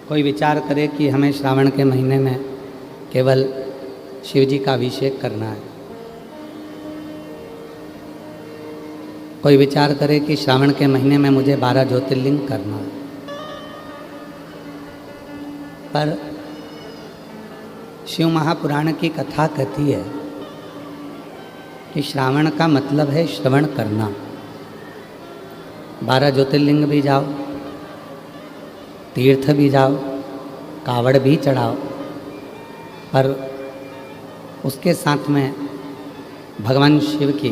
कोई विचार करे कि हमें श्रावण के महीने में केवल शिव जी का अभिषेक करना है, कोई विचार करे कि श्रावण के महीने में मुझे 12 ज्योतिर्लिंग करना है, पर शिव महापुराण की कथा कहती है कि श्रावण का मतलब है श्रवण करना। 12 ज्योतिर्लिंग भी जाओ, तीर्थ भी जाओ, कावड़ भी चढ़ाओ, पर उसके साथ में भगवान शिव की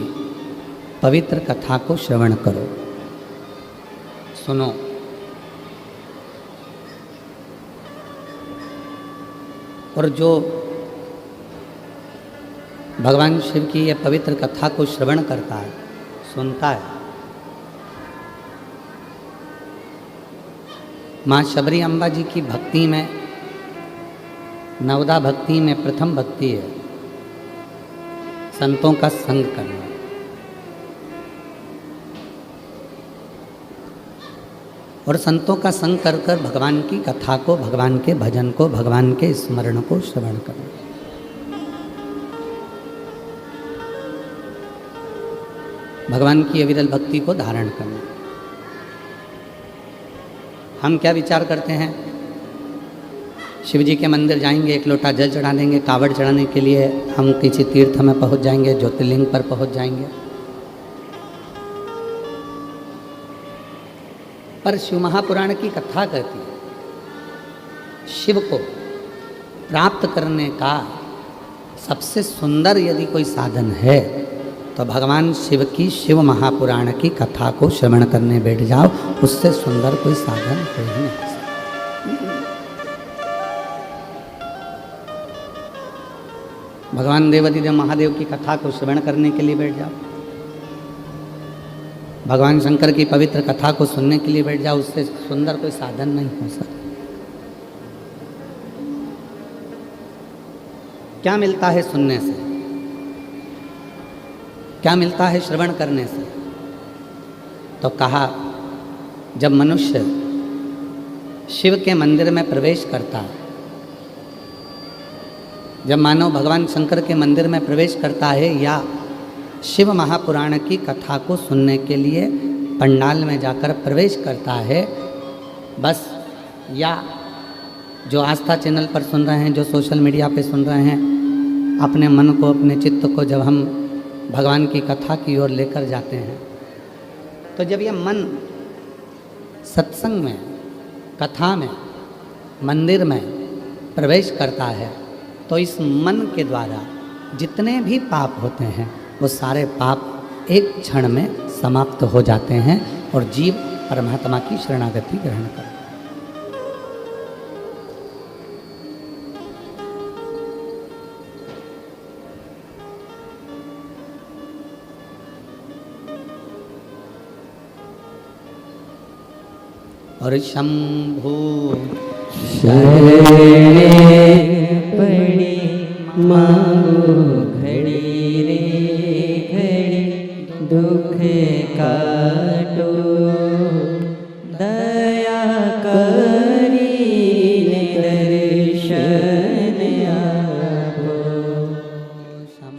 पवित्र कथा को श्रवण करो, सुनो। और जो भगवान शिव की यह पवित्र कथा को श्रवण करता है, सुनता है, माँ शबरी अम्बा जी की भक्ति में, नवदा भक्ति में प्रथम भक्ति है संतों का संग करना। और संतों का संग कर कर भगवान की कथा को, भगवान के भजन को, भगवान के स्मरण को श्रवण करना। भगवान की अविरल भक्ति को धारण करना। हम क्या विचार करते हैं, शिव जी के मंदिर जाएंगे, एक लोटा जल चढ़ा देंगे, कावड़ चढ़ाने के लिए हम किसी तीर्थ में पहुंच जाएंगे, ज्योतिर्लिंग पर पहुंच जाएंगे। पर शिव महापुराण की कथा कहती है शिव को प्राप्त करने का सबसे सुंदर यदि कोई साधन है तो भगवान शिव की शिव महापुराण की कथा को श्रवण करने बैठ जाओ, उससे सुंदर कोई साधन हो ही नहीं सकता। भगवान देवाधिदेव महादेव की कथा को श्रवण करने के लिए बैठ जाओ, भगवान शंकर की पवित्र कथा को सुनने के लिए बैठ जाओ, उससे सुंदर कोई साधन नहीं हो सकता। क्या मिलता है सुनने से, क्या मिलता है श्रवण करने से? तो कहा, जब मनुष्य शिव के मंदिर में प्रवेश करता है, जब मानव भगवान शंकर के मंदिर में प्रवेश करता है या शिव महापुराण की कथा को सुनने के लिए पंडाल में जाकर प्रवेश करता है, बस, या जो आस्था चैनल पर सुन रहे हैं, जो सोशल मीडिया पे सुन रहे हैं, अपने मन को, अपने चित्त को जब हम भगवान की कथा की ओर लेकर जाते हैं, तो जब यह मन सत्संग में, कथा में, मंदिर में प्रवेश करता है, तो इस मन के द्वारा जितने भी पाप होते हैं वो सारे पाप एक क्षण में समाप्त हो जाते हैं और जीव परमात्मा की शरणागति ग्रहण करता है। और शंभो शरणे पड़ी मांगो घड़ी रे घड़ी, दुख काटो दया करी दर्शन आपो।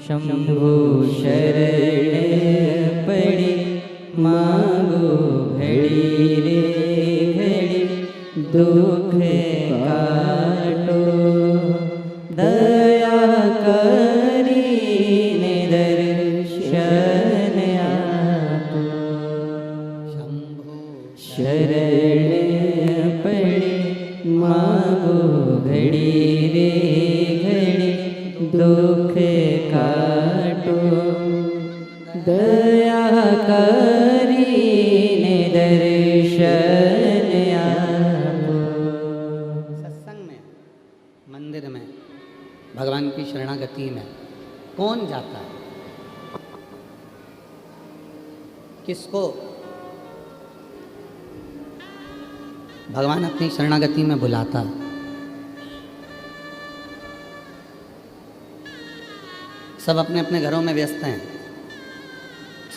शंभो शरण पड़ी मांगो घड़ी रे घड़ी, दुख काटो दया करी दर्शन आपो। शरण पड़ी मांगो घड़ी रे घड़ी, दुख काटो दया करी दर्शन आपो। सत्संग में, मंदिर में, भगवान की शरणागति में कौन जाता है? किसको भगवान अपनी शरणागति में बुलाता है? सब अपने अपने घरों में व्यस्त हैं,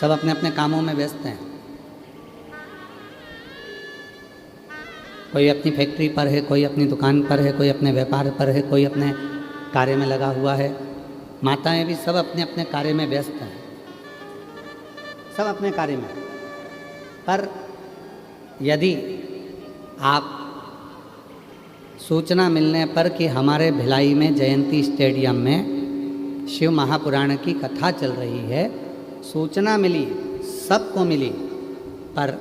सब अपने अपने कामों में व्यस्त हैं। कोई अपनी फैक्ट्री पर है, कोई अपनी दुकान पर है, कोई अपने व्यापार पर है, कोई अपने कार्य में लगा हुआ है। माताएं भी सब अपने अपने कार्य में व्यस्त हैं, सब अपने कार्य में। पर यदि आप सूचना मिलने पर कि हमारे भिलाई में जयंती स्टेडियम में शिव महापुराण की कथा चल रही है, सूचना मिली, सबको मिली, पर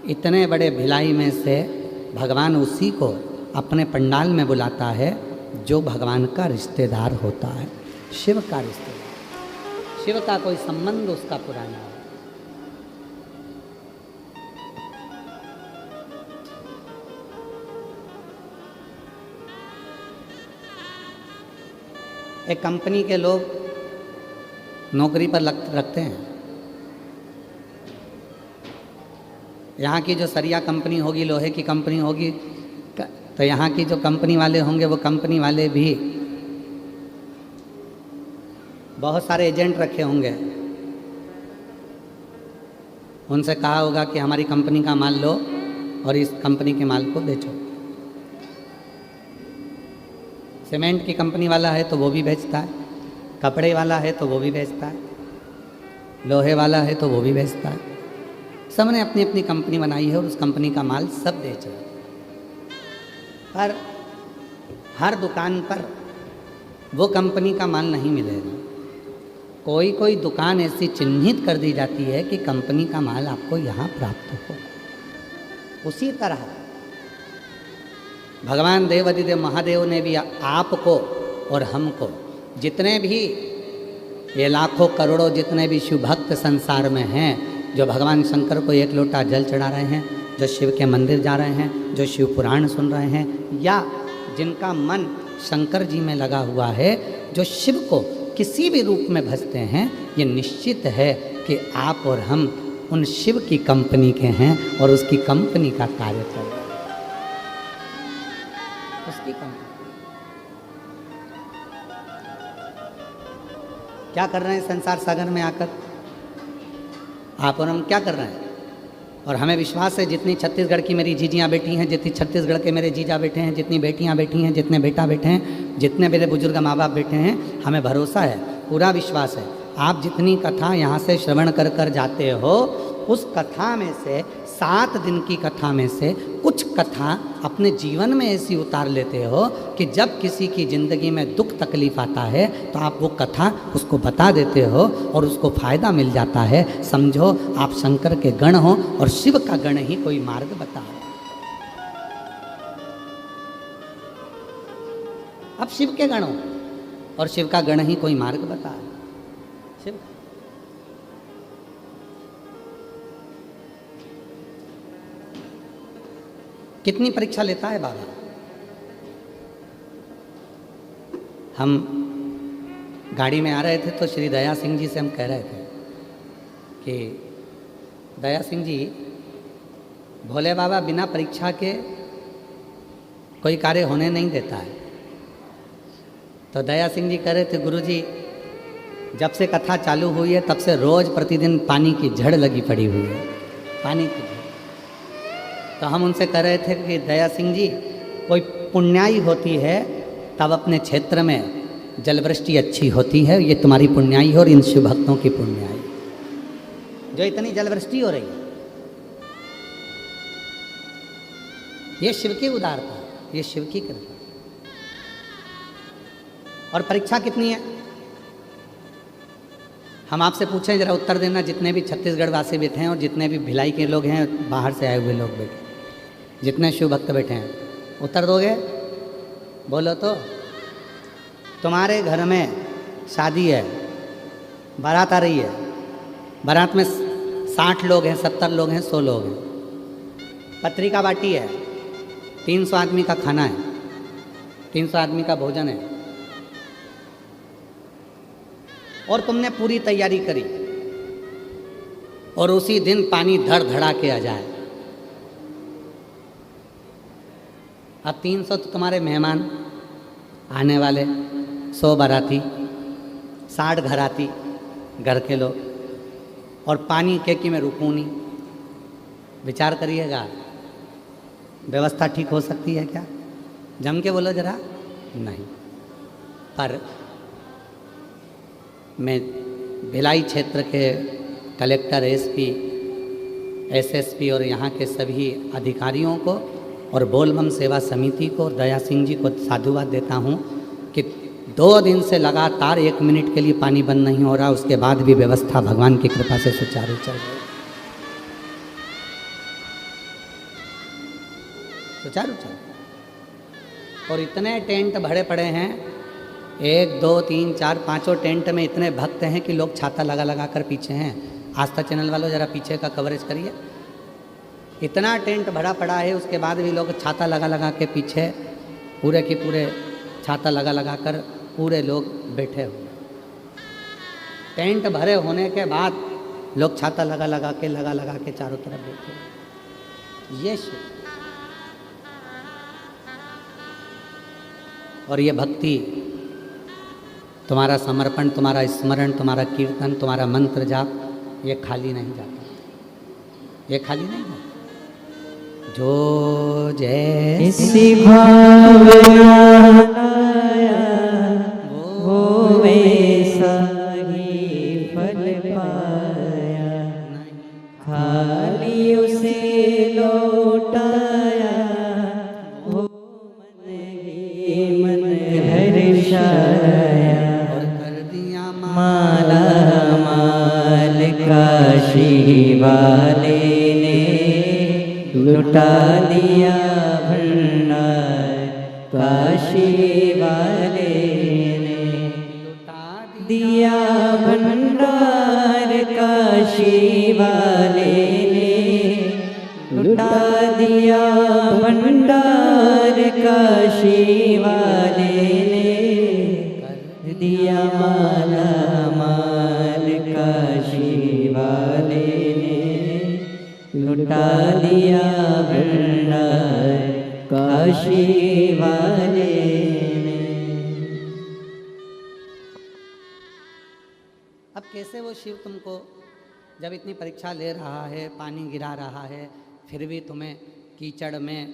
इतने बड़े भिलाई में से भगवान उसी को अपने पंडाल में बुलाता है जो भगवान का रिश्तेदार होता है, शिव का रिश्तेदार। शिव का कोई संबंध उसका पुराना है। एक कंपनी के लोग नौकरी पर रखते हैं। यहाँ की जो सरिया कंपनी होगी, लोहे की कंपनी होगी, तो यहाँ की जो कंपनी वाले होंगे वो कंपनी वाले भी बहुत सारे एजेंट रखे होंगे। उनसे कहा होगा कि हमारी कंपनी का माल लो और इस कंपनी के माल को बेचो। सीमेंट की कंपनी वाला है तो वो भी बेचता है, कपड़े वाला है तो वो भी बेचता है, लोहे वाला है तो वो भी बेचता है। सबने अपनी अपनी कंपनी बनाई है और उस कंपनी का माल सब बेच रहे हैं। पर हर दुकान पर वो कंपनी का माल नहीं मिलेगा। कोई कोई दुकान ऐसी चिन्हित कर दी जाती है कि कंपनी का माल आपको यहाँ प्राप्त हो। उसी तरह भगवान देवाधिदेव महादेव ने भी आपको और हमको, जितने भी ये लाखों करोड़ों जितने भी शिव भक्त संसार में हैं, जो भगवान शंकर को एक लोटा जल चढ़ा रहे हैं, जो शिव के मंदिर जा रहे हैं, जो शिव पुराण सुन रहे हैं, या जिनका मन शंकर जी में लगा हुआ है, जो शिव को किसी भी रूप में भजते हैं, ये निश्चित है कि आप और हम उन शिव की कंपनी के हैं और उसकी कंपनी का कार्य कर रहे हैं। उसकी कंपनी क्या कर रहे हैं संसार सागर में आकर? आप और हम क्या कर रहे हैं? और हमें विश्वास है जितनी छत्तीसगढ़ की मेरी जीजियाँ बैठी हैं, जितनी छत्तीसगढ़ के मेरे जीजा बैठे हैं, जितनी बेटियाँ बैठी हैं, जितने बेटा बैठे हैं, जितने मेरे बुजुर्ग माँ बाप बैठे हैं, हमें भरोसा है, पूरा विश्वास है। आप जितनी कथा यहाँ से श्रवण कर कर जाते हो, उस कथा में से 7 दिन की कथा में से कुछ कथा अपने जीवन में ऐसी उतार लेते हो कि जब किसी की ज़िंदगी में दुख तकलीफ आता है तो आप वो कथा उसको बता देते हो और उसको फ़ायदा मिल जाता है। समझो आप शंकर के गण हो और शिव का गण ही कोई मार्ग बता रहा है। आप शिव के गण हो और शिव का गण ही कोई मार्ग बता रहा है। शिव कितनी परीक्षा लेता है बाबा। हम गाड़ी में आ रहे थे तो श्री दया सिंह जी से हम कह रहे थे कि दया सिंह जी, भोले बाबा बिना परीक्षा के कोई कार्य होने नहीं देता है। तो दया सिंह जी कह रहे थे, गुरुजी जब से कथा चालू हुई है तब से रोज़ प्रतिदिन पानी की झड़ लगी पड़ी हुई है, पानी की झड़। तो हम उनसे कह रहे थे कि दया सिंह जी, कोई पुण्याई होती है तब अपने क्षेत्र में जलवृष्टि अच्छी होती है। ये तुम्हारी पुण्याई है और इन शिव भक्तों की पुण्याई, जो इतनी जलवृष्टि हो रही है, ये शिव की उदारता, ये शिव की कृपा। और परीक्षा कितनी है हम आपसे पूछें, जरा उत्तर देना। जितने भी छत्तीसगढ़ वासी बैठे हैं और जितने भी भिलाई के लोग हैं, बाहर से आए हुए लोग बैठे, जितने शिव भक्त बैठे हैं, उत्तर दोगे? बोलो तो। तुम्हारे घर में शादी है, बारात आ रही है, बारात में 60 लोग हैं, 70 लोग हैं, 100 लोग हैं, पत्रिका बाटी है, 300 आदमी का खाना है, 300 आदमी का भोजन है, और तुमने पूरी तैयारी करी और उसी दिन पानी धड़ धड़ा के आ जाए। अब 300 तो तुम्हारे मेहमान आने वाले, 100 बाराती, 60 घराती, घर के लोग, और पानी के कि मैं रुकूँ नहीं। विचार करिएगा, व्यवस्था ठीक हो सकती है क्या? जम के बोलो जरा। नहीं। पर मैं भिलाई क्षेत्र के कलेक्टर, एसपी, एसएसपी और यहाँ के सभी अधिकारियों को और बोलबम सेवा समिति को, दया सिंह जी को साधुवाद देता हूँ कि 2 दिन से लगातार 1 मिनट के लिए पानी बंद नहीं हो रहा, उसके बाद भी व्यवस्था भगवान की कृपा से सुचारू चल रही है। सुचारू चल। और इतने टेंट भरे पड़े हैं, 1 2 3 4 5 टेंट में इतने भक्त हैं कि लोग छाता लगा लगा कर पीछे हैं। आस्था चैनल वालों जरा पीछे का कवरेज करिए। इतना टेंट भरा पड़ा है, उसके बाद भी लोग छाता लगा लगा के पीछे पूरे के पूरे छाता लगा लगा कर पूरे लोग बैठे हुए। टेंट भरे होने के बाद लोग छाता लगा लगा के चारों तरफ बैठे हुए। ये शिव और ये भक्ति, तुम्हारा समर्पण, तुम्हारा स्मरण, तुम्हारा कीर्तन, तुम्हारा मंत्र जाप, ये खाली नहीं जाता, ये खाली नहीं जाता। जो जैसी भावना वो वैसा ही फल पाया, खाली उसे लौटाया, वो मन ही मन हर्षाया, और कर दिया माला माल काशी वाले ने, लुटा दिया भंडार काशी वाले ने, लुटा दिया भंडार काशी वाले ने, लुटा दिया भंडार काशी वाले ने, दिया माला माल काशी वाले ने, लुटा दिया भंडार काशी वाले ने। अब कैसे वो शिव तुमको जब इतनी परीक्षा ले रहा है, पानी गिरा रहा है, फिर भी तुम्हें कीचड़ में,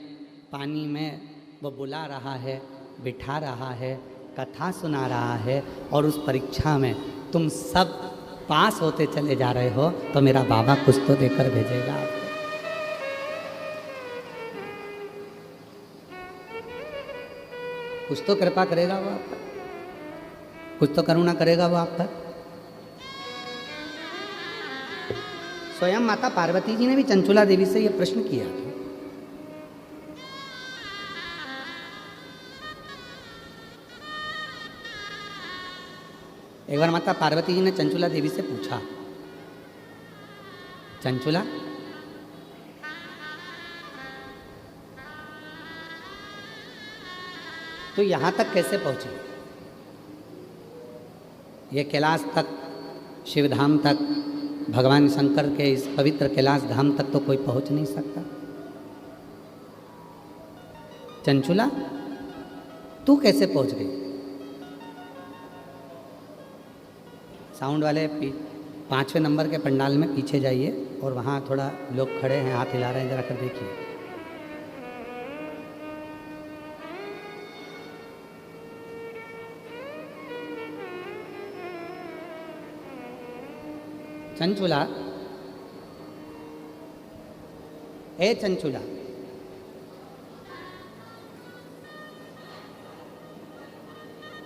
पानी में वो बुला रहा है, बिठा रहा है, कथा सुना रहा है, और उस परीक्षा में तुम सब पास होते चले जा रहे हो, तो मेरा बाबा कुछ तो देकर भेजेगा आपको। कुछ तो कृपा करेगा वो आप पर, कुछ तो करुणा करेगा वो आप पर। स्वयं माता पार्वती जी ने भी चंचुला देवी से यह प्रश्न किया था। एक बार माता पार्वती जी ने चंचुला देवी से पूछा, चंचुला तो यहाँ तक कैसे पहुँची? ये कैलाश तक, शिवधाम तक, भगवान शंकर के इस पवित्र कैलाश धाम तक तो कोई पहुँच नहीं सकता। चंचुला तू कैसे पहुँच गई? साउंड वाले 5वें नंबर के पंडाल में पीछे जाइए और वहाँ थोड़ा लोग खड़े हैं, हाथ हिला रहे हैं, जरा कर देखिए। चंचुला, ए चंचुला,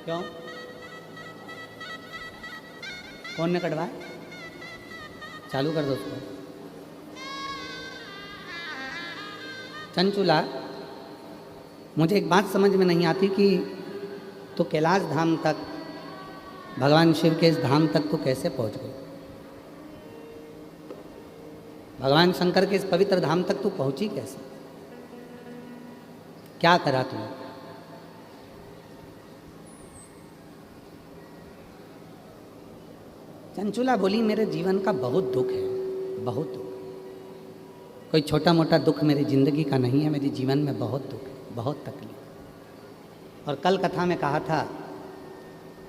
क्यों? कौन ने कटवाया? चालू कर दो उसको। चंचुला, मुझे एक बात समझ में नहीं आती कि तो कैलाश धाम तक, भगवान शिव के इस धाम तक तो कैसे पहुंच गई? भगवान शंकर के इस पवित्र धाम तक तू पहुंची कैसे? क्या करा तूने? चंचुला बोली, मेरे जीवन का बहुत दुख है, बहुत दुख। कोई छोटा मोटा दुख मेरी जिंदगी का नहीं है, मेरे जीवन में बहुत दुख है, बहुत तकलीफ। और कल कथा में कहा था,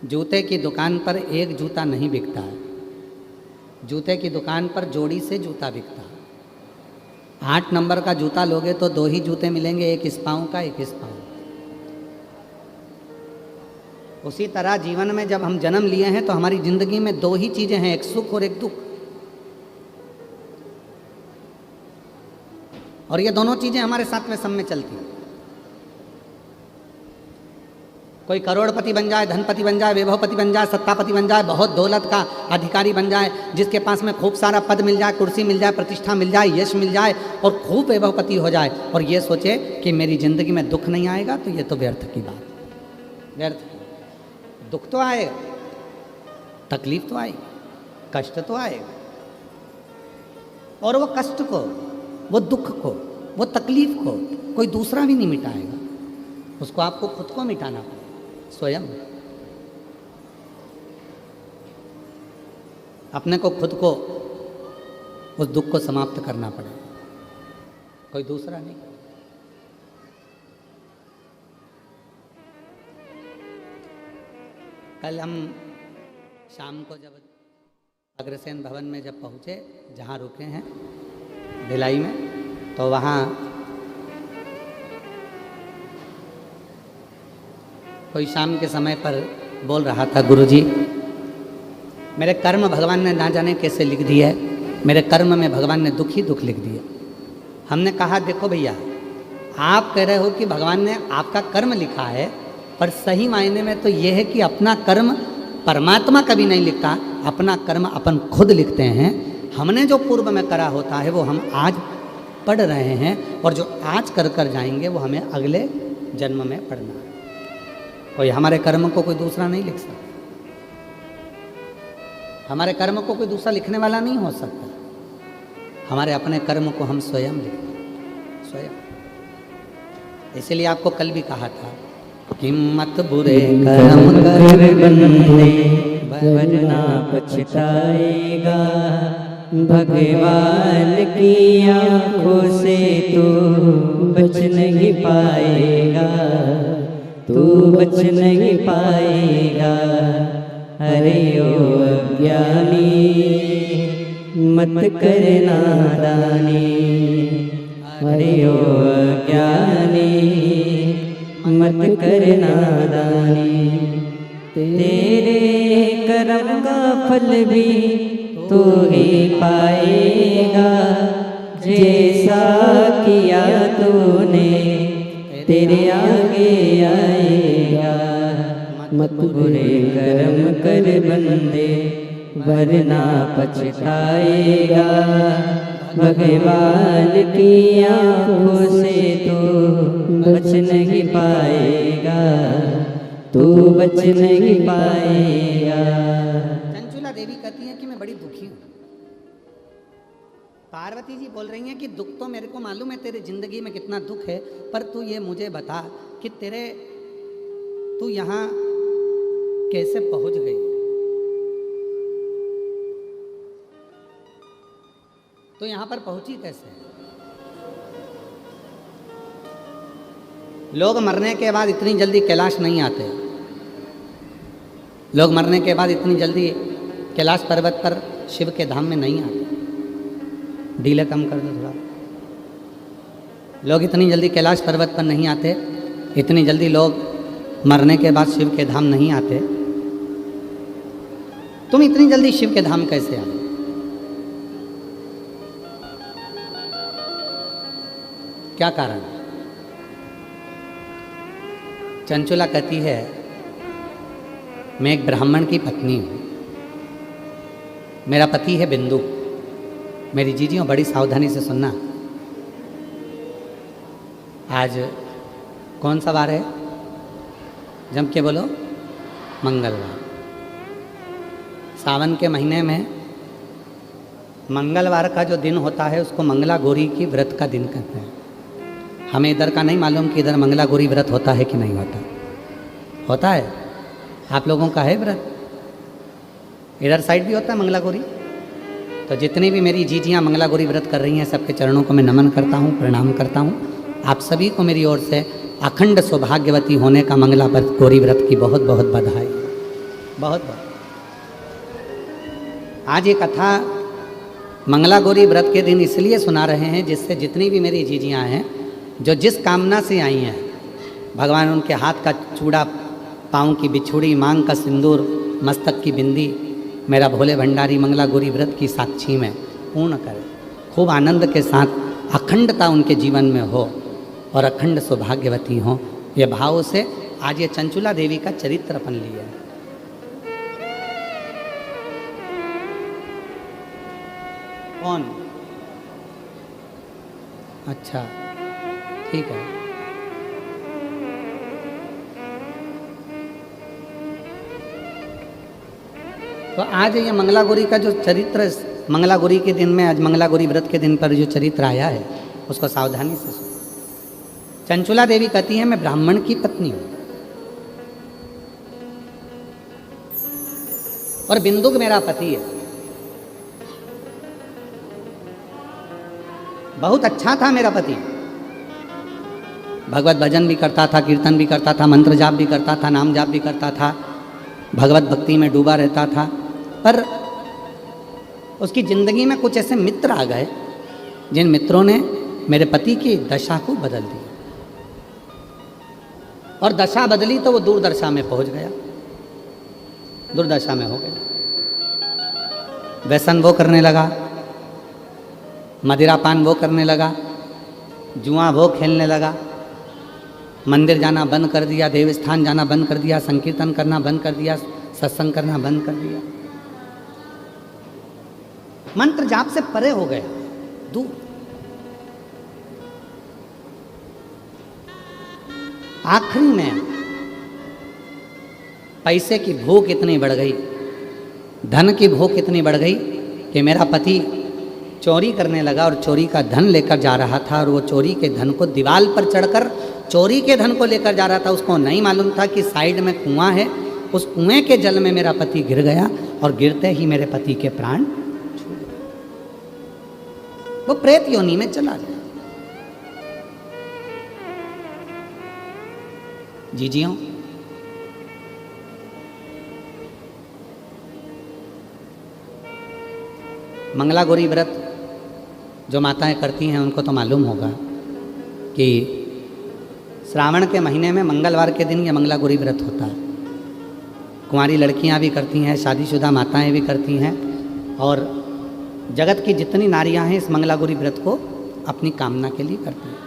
जूते की दुकान पर एक जूता नहीं बिकता है, जूते की दुकान पर जोड़ी से जूता बिकता है। 8 नंबर का जूता लोगे तो 2 ही जूते मिलेंगे, एक इस पाँव का, एक इस पाँव। उसी तरह जीवन में जब हम जन्म लिए हैं तो हमारी जिंदगी में 2 ही चीजें हैं, एक सुख और एक दुख। और ये दोनों चीजें हमारे साथ में सब में चलती हैं। कोई करोड़पति बन जाए, धनपति बन जाए, वैभवपति बन जाए, सत्तापति बन जाए, बहुत दौलत का अधिकारी बन जाए, जिसके पास में खूब सारा पद मिल जाए, कुर्सी मिल जाए, प्रतिष्ठा मिल जाए, यश मिल जाए और खूब वैभवपति हो जाए और ये सोचे कि मेरी जिंदगी में दुख नहीं आएगा, तो ये तो व्यर्थ की बात, व्यर्थ। दुख तो आएगा, तकलीफ तो आएगी, कष्ट तो आएगा, और वो कष्ट को, वो दुख को, वो तकलीफ को कोई दूसरा भी नहीं मिटाएगा, उसको आपको खुद को मिटाना पड़ेगा स्वयं। अपने को खुद को उस दुख को समाप्त करना पड़ेगा, कोई दूसरा नहीं। कल हम शाम को जब अग्रसेन भवन में जब पहुँचे, जहाँ रुके हैं भिलाई में, तो वहाँ कोई शाम के समय पर बोल रहा था, गुरुजी मेरे कर्म भगवान ने ना जाने कैसे लिख दिए, मेरे कर्म में भगवान ने दुख ही दुख लिख दिए। हमने कहा देखो भैया, आप कह रहे हो कि भगवान ने आपका कर्म लिखा है, पर सही मायने में तो यह है कि अपना कर्म परमात्मा कभी नहीं लिखता, अपना कर्म अपन खुद लिखते हैं। हमने जो पूर्व में करा होता है वो हम आज पढ़ रहे हैं, और जो आज कर कर जाएंगे वो हमें अगले जन्म में पढ़ना है। कोई हमारे कर्म को कोई दूसरा नहीं लिख सकता, हमारे कर्म को कोई दूसरा लिखने वाला नहीं हो सकता। हमारे अपने कर्म को हम स्वयं लिखते हैं, स्वयं। इसलिए आपको कल भी कहा था कि मत बुरे कर्म कर बंदे वरना पछताएगा, भगवान की आँखों से तू बच नहीं पाएगा, तू बच नहीं पाएगा। अरे ओ अज्ञानी मत कर नादानी, अरे ओ अज्ञानी मत कर नादानी। तेरे कर्म का फल भी तू ही पाएगा, जैसा किया तूने तेरे आगे आएगा। मत बुरे कर्म कर बंदे वरना पछताएगा, भगवान की आँखों से तू बच नहीं पाएगा, तू बच नहीं पाएगा। चंचुला देवी कहती है कि मैं बड़ी दुखी हूँ। पार्वती जी बोल रही हैं कि दुख तो मेरे को मालूम है, तेरे जिंदगी में कितना दुख है, पर तू ये मुझे बता कि तू यहाँ कैसे पहुँच गई, तो यहाँ पर पहुँची कैसे? लोग मरने के बाद इतनी जल्दी कैलाश नहीं आते, लोग मरने के बाद इतनी जल्दी कैलाश पर्वत पर शिव के धाम में नहीं आते। डीले कम कर दो थोड़ा। लोग इतनी जल्दी कैलाश पर्वत पर नहीं आते, इतनी जल्दी लोग मरने के बाद शिव के धाम नहीं आते। तुम इतनी जल्दी शिव के धाम कैसे आए? क्या कारण? चंचुला कहती है मैं एक ब्राह्मण की पत्नी हूँ, मेरा पति है बिंदु। मेरी जीजियों बड़ी सावधानी से सुनना। आज कौन सा वार है? जम के बोलो, मंगलवार। सावन के महीने में मंगलवार का जो दिन होता है उसको मंगला गौरी की व्रत का दिन कहते हैं। हमें इधर का नहीं मालूम कि इधर मंगला गौरी व्रत होता है कि नहीं होता। होता है? आप लोगों का है व्रत? इधर साइड भी होता है मंगला गौरी? तो जितनी भी मेरी जीजियाँ मंगला गौरी व्रत कर रही हैं, सबके चरणों को मैं नमन करता हूँ, प्रणाम करता हूँ। आप सभी को मेरी ओर से अखंड सौभाग्यवती होने का मंगला गौरी व्रत की बहुत बहुत बधाई, बहुत बहुत। आज ये कथा मंगला गौरी व्रत के दिन इसलिए सुना रहे हैं जिससे जितनी भी मेरी जीजियाँ हैं जो जिस कामना से आई हैं, भगवान उनके हाथ का चूड़ा, पाँव की बिछुड़ी, मांग का सिंदूर, मस्तक की बिंदी मेरा भोले भंडारी मंगला गौरी व्रत की साक्षी में पूर्ण करे। खूब आनंद के साथ अखंडता उनके जीवन में हो और अखंड सौभाग्यवती हो। ये भाव से आज ये चंचुला देवी का चरित्र अपन लिया है। कौन? अच्छा, ठीक है। तो आज ये मंगला गौरी का जो चरित्र, मंगला गौरी के दिन में, आज मंगला गौरी व्रत के दिन पर जो चरित्र आया है उसको सावधानी से सुनो। चंचुला देवी कहती है मैं ब्राह्मण की पत्नी हूं और बिंदुक मेरा पति है। बहुत अच्छा था मेरा पति, भगवत भजन भी करता था, कीर्तन भी करता था, मंत्र जाप भी करता था, नाम जाप भी करता था, भगवत भक्ति में डूबा रहता था। पर उसकी जिंदगी में कुछ ऐसे मित्र आ गए जिन मित्रों ने मेरे पति की दशा को बदल दिया, और दशा बदली तो वो दुर्दशा में पहुंच गया, दुर्दशा में हो गया। व्यसन वो करने लगा, मदिरापान वो करने लगा, जुआ वो खेलने लगा, मंदिर जाना बंद कर दिया, देवस्थान जाना बंद कर दिया, संकीर्तन करना बंद कर दिया, सत्संग करना बंद कर दिया, मंत्र जाप से परे हो गया, दूर। आखिरी में पैसे की भूख इतनी बढ़ गई, धन की भूख इतनी बढ़ गई कि मेरा पति चोरी करने लगा और चोरी का धन लेकर जा रहा था, और वो चोरी के धन को दीवार पर चढ़कर चोरी के धन को लेकर जा रहा था। उसको नहीं मालूम था कि साइड में कुआं है, उस कुएं के जल में मेरा पति गिर गया और गिरते ही मेरे पति के प्राण छूट गए। वो प्रेत योनि में चला गया। जीजियों, मंगला गौरी व्रत जो माताएं करती हैं उनको तो मालूम होगा कि श्रावण के महीने में मंगलवार के दिन यह मंगला गौरी व्रत होता है। कुंवारी लड़कियां भी करती हैं, शादीशुदा माताएं भी करती हैं, और जगत की जितनी नारियां हैं इस मंगला गौरी व्रत को अपनी कामना के लिए करती हैं।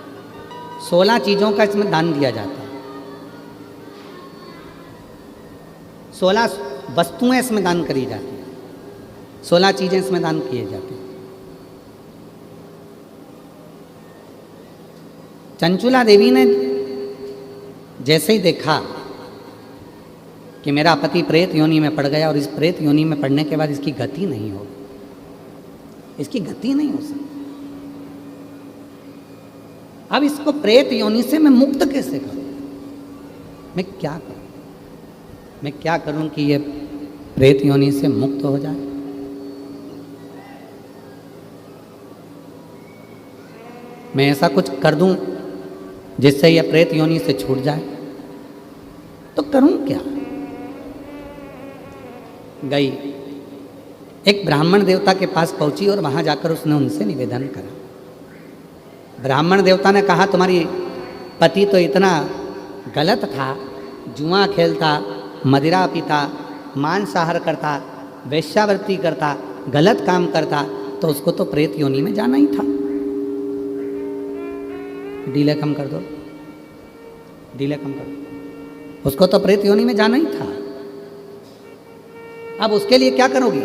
16 चीज़ों का इसमें दान दिया जाता है, 16 वस्तुएं इसमें दान करी जाती हैं, 16 चीज़ें इसमें दान किए जाते हैं। चंचुला देवी ने जैसे ही देखा कि मेरा पति प्रेत योनि में पड़ गया और इस प्रेत योनि में पड़ने के बाद इसकी गति नहीं होगी, इसकी गति नहीं हो सकती, अब इसको प्रेत योनि से मैं मुक्त कैसे करूं? मैं क्या करूं? मैं क्या करूं कि ये प्रेत योनि से मुक्त हो जाए? मैं ऐसा कुछ कर दूं जिससे यह प्रेत योनि से छूट जाए, तो करूं क्या? गई, एक ब्राह्मण देवता के पास पहुंची और वहां जाकर उसने उनसे निवेदन करा। ब्राह्मण देवता ने कहा तुम्हारी पति तो इतना गलत था, जुआ खेलता, मदिरा पीता, मांसाहार करता, वेश्यावृत्ति करता, गलत काम करता, तो उसको तो प्रेत योनि में जाना ही था। डीले कम कर दो, डीले कम कर दो, उसको तो प्रेत योनि में जाना ही था। अब उसके लिए क्या करोगी?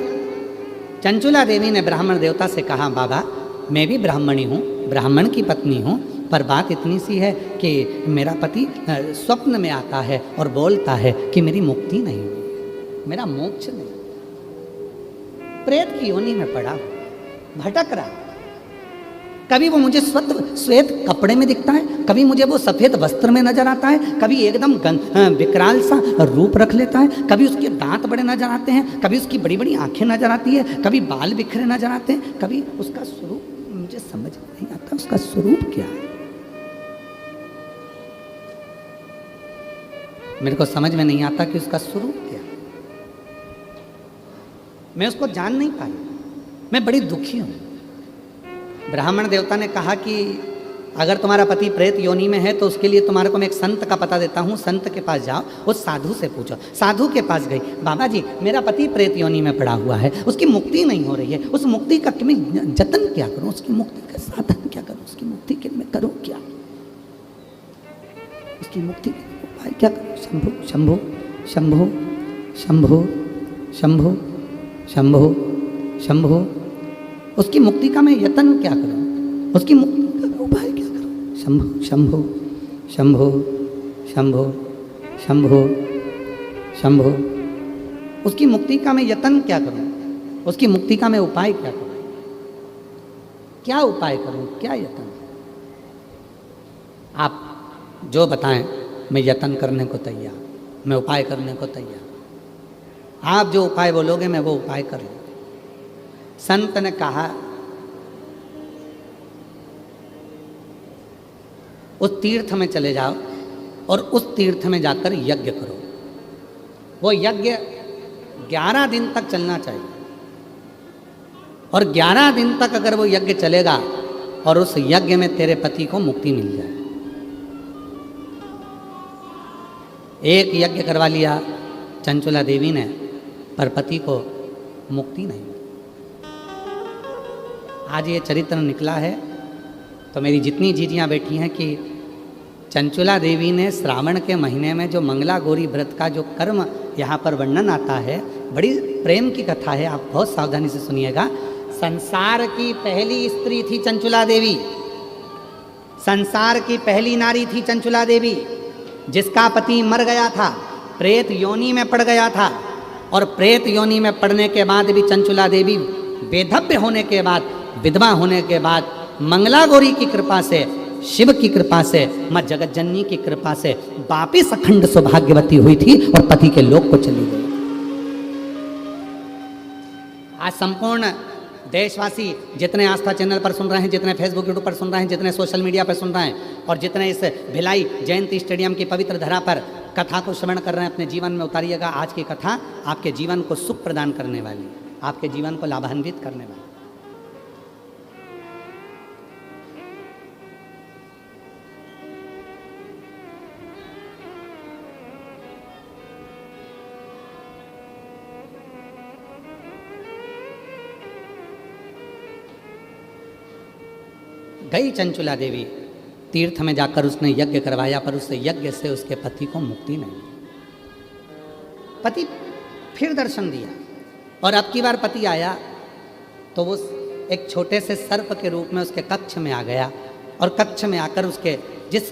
चंचुला देवी ने ब्राह्मण देवता से कहा बाबा मैं भी ब्राह्मणी हूँ, ब्राह्मण की पत्नी हूँ, पर बात इतनी सी है कि मेरा पति स्वप्न में आता है और बोलता है कि मेरी मुक्ति नहीं हुई, मेरा मोक्ष नहीं, प्रेत की योनि में पड़ा, भटक रहा। कभी वो मुझे श्वेत कपड़े में दिखता है, कभी मुझे वो सफ़ेद वस्त्र में नजर आता है, कभी एकदम विकराल सा रूप रख लेता है, कभी उसके दांत बड़े नजर आते हैं, कभी उसकी बड़ी बड़ी आंखें नजर आती है, कभी बाल बिखरे नजर आते हैं, कभी उसका स्वरूप मुझे समझ नहीं आता, उसका स्वरूप क्या है? मेरे को समझ में नहीं आता कि उसका स्वरूप क्या है। मैं उसको जान नहीं पाई। मैं बड़ी दुखी हूँ। ब्राह्मण देवता ने कहा कि अगर तुम्हारा पति प्रेत योनि में है तो उसके लिए तुम्हारे को मैं एक संत का पता देता हूँ, संत के पास जाओ, उस साधु से पूछो। साधु के पास गई, बाबा जी मेरा पति प्रेत योनि में पड़ा हुआ है, उसकी मुक्ति नहीं हो रही है, उस मुक्ति का मैं जतन क्या करूँ, उसकी मुक्ति का साधन क्या करूँ, उसकी मुक्ति के मैं करूँ क्या, उसकी मुक्ति के उपाय क्या करूँ। शंभु शंभु शंभु शंभु शंभु शंभु शंभु, उसकी मुक्ति का मैं यत्न क्या करूं, उसकी मुक्ति का उपाय क्या करूं। शंभु शंभु शंभु शंभु शंभु शंभु, उसकी मुक्ति का मैं यत्न क्या करूं, उसकी मुक्ति का मैं उपाय क्या करूं, क्या उपाय करूं, क्या यत्न। आप जो बताएं मैं यत्न करने को तैयार, मैं उपाय करने को तैयार। आप जो उपाय बोलोगे मैं वो उपाय कर लूँगा। संत ने कहा उस तीर्थ में चले जाओ और उस तीर्थ में जाकर यज्ञ करो। वो यज्ञ 11 दिन तक चलना चाहिए, और 11 दिन तक अगर वो यज्ञ चलेगा और उस यज्ञ में तेरे पति को मुक्ति मिल जाए। एक यज्ञ करवा लिया चंचुला देवी ने, पर पति को मुक्ति नहीं। आज ये चरित्र निकला है तो मेरी जितनी जीजियाँ बैठी हैं कि चंचुला देवी ने श्रावण के महीने में जो मंगला गौरी व्रत का जो कर्म यहाँ पर वर्णन आता है, बड़ी प्रेम की कथा है, आप बहुत सावधानी से सुनिएगा। संसार की पहली स्त्री थी चंचुला देवी, संसार की पहली नारी थी चंचुला देवी, जिसका पति मर गया था, प्रेत योनि में पड़ गया था, और प्रेत योनि में पड़ने के बाद भी चंचुला देवी वेधव्य होने के बाद, विधवा होने के बाद, मंगला गौरी की कृपा से, शिव की कृपा से, माँ जगत जननी की कृपा से वापिस अखंड सौभाग्यवती हुई थी और पति के लोक को चली गई। आज संपूर्ण देशवासी जितने आस्था चैनल पर सुन रहे हैं, जितने फेसबुक यूट्यूब पर सुन रहे हैं, जितने सोशल मीडिया पर सुन रहे हैं, और जितने इस भिलाई जयंती स्टेडियम की पवित्र धरा पर कथा को श्रवण कर रहे हैं, अपने जीवन में उतारिएगा। आज की कथा आपके जीवन को सुख प्रदान करने वाली, आपके जीवन को लाभान्वित करने वाली। गई चंचुला देवी तीर्थ में जाकर उसने यज्ञ करवाया, पर उस यज्ञ से उसके पति को मुक्ति नहीं। पति फिर दर्शन दिया, और अब की बार पति आया तो वो एक छोटे से सर्प के रूप में उसके कक्ष में आ गया, और कक्ष में आकर उसके जिस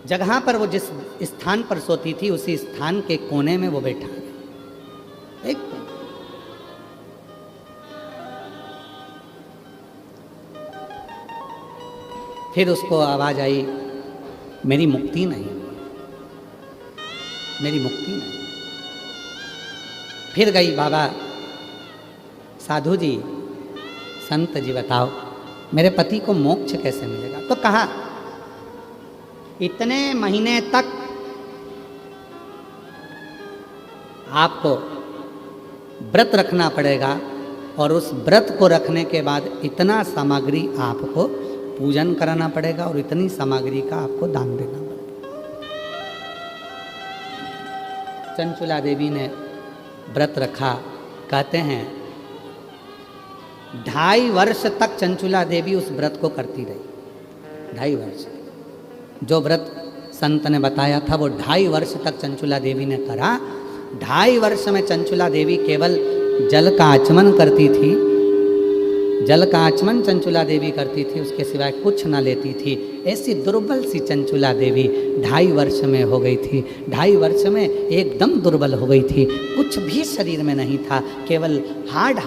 जगह पर वो जिस स्थान पर सोती थी उसी स्थान के कोने में वो बैठा गया। एक फिर उसको आवाज आई, मेरी मुक्ति नहीं, मेरी मुक्ति नहीं। फिर गई, बाबा साधु जी, संत जी बताओ मेरे पति को मोक्ष कैसे मिलेगा। तो कहा इतने महीने तक आपको व्रत रखना पड़ेगा, और उस व्रत को रखने के बाद इतना सामग्री आपको पूजन कराना पड़ेगा, और इतनी सामग्री का आपको दान देना पड़ेगा। चंचुला देवी ने व्रत रखा। कहते हैं 2.5 वर्ष तक चंचुला देवी उस व्रत को करती रही। 2.5 वर्ष जो व्रत संत ने बताया था वो 2.5 वर्ष तक चंचुला देवी ने करा। 2.5 वर्ष में चंचुला देवी केवल जल का आचमन करती थी, जल का आचमन चंचुला देवी करती थी, उसके सिवाय कुछ ना लेती थी। ऐसी दुर्बल सी चंचुला देवी 2.5 वर्ष में हो गई थी। 2.5 वर्ष में एकदम दुर्बल हो गई थी, कुछ भी शरीर में नहीं था, केवल हाड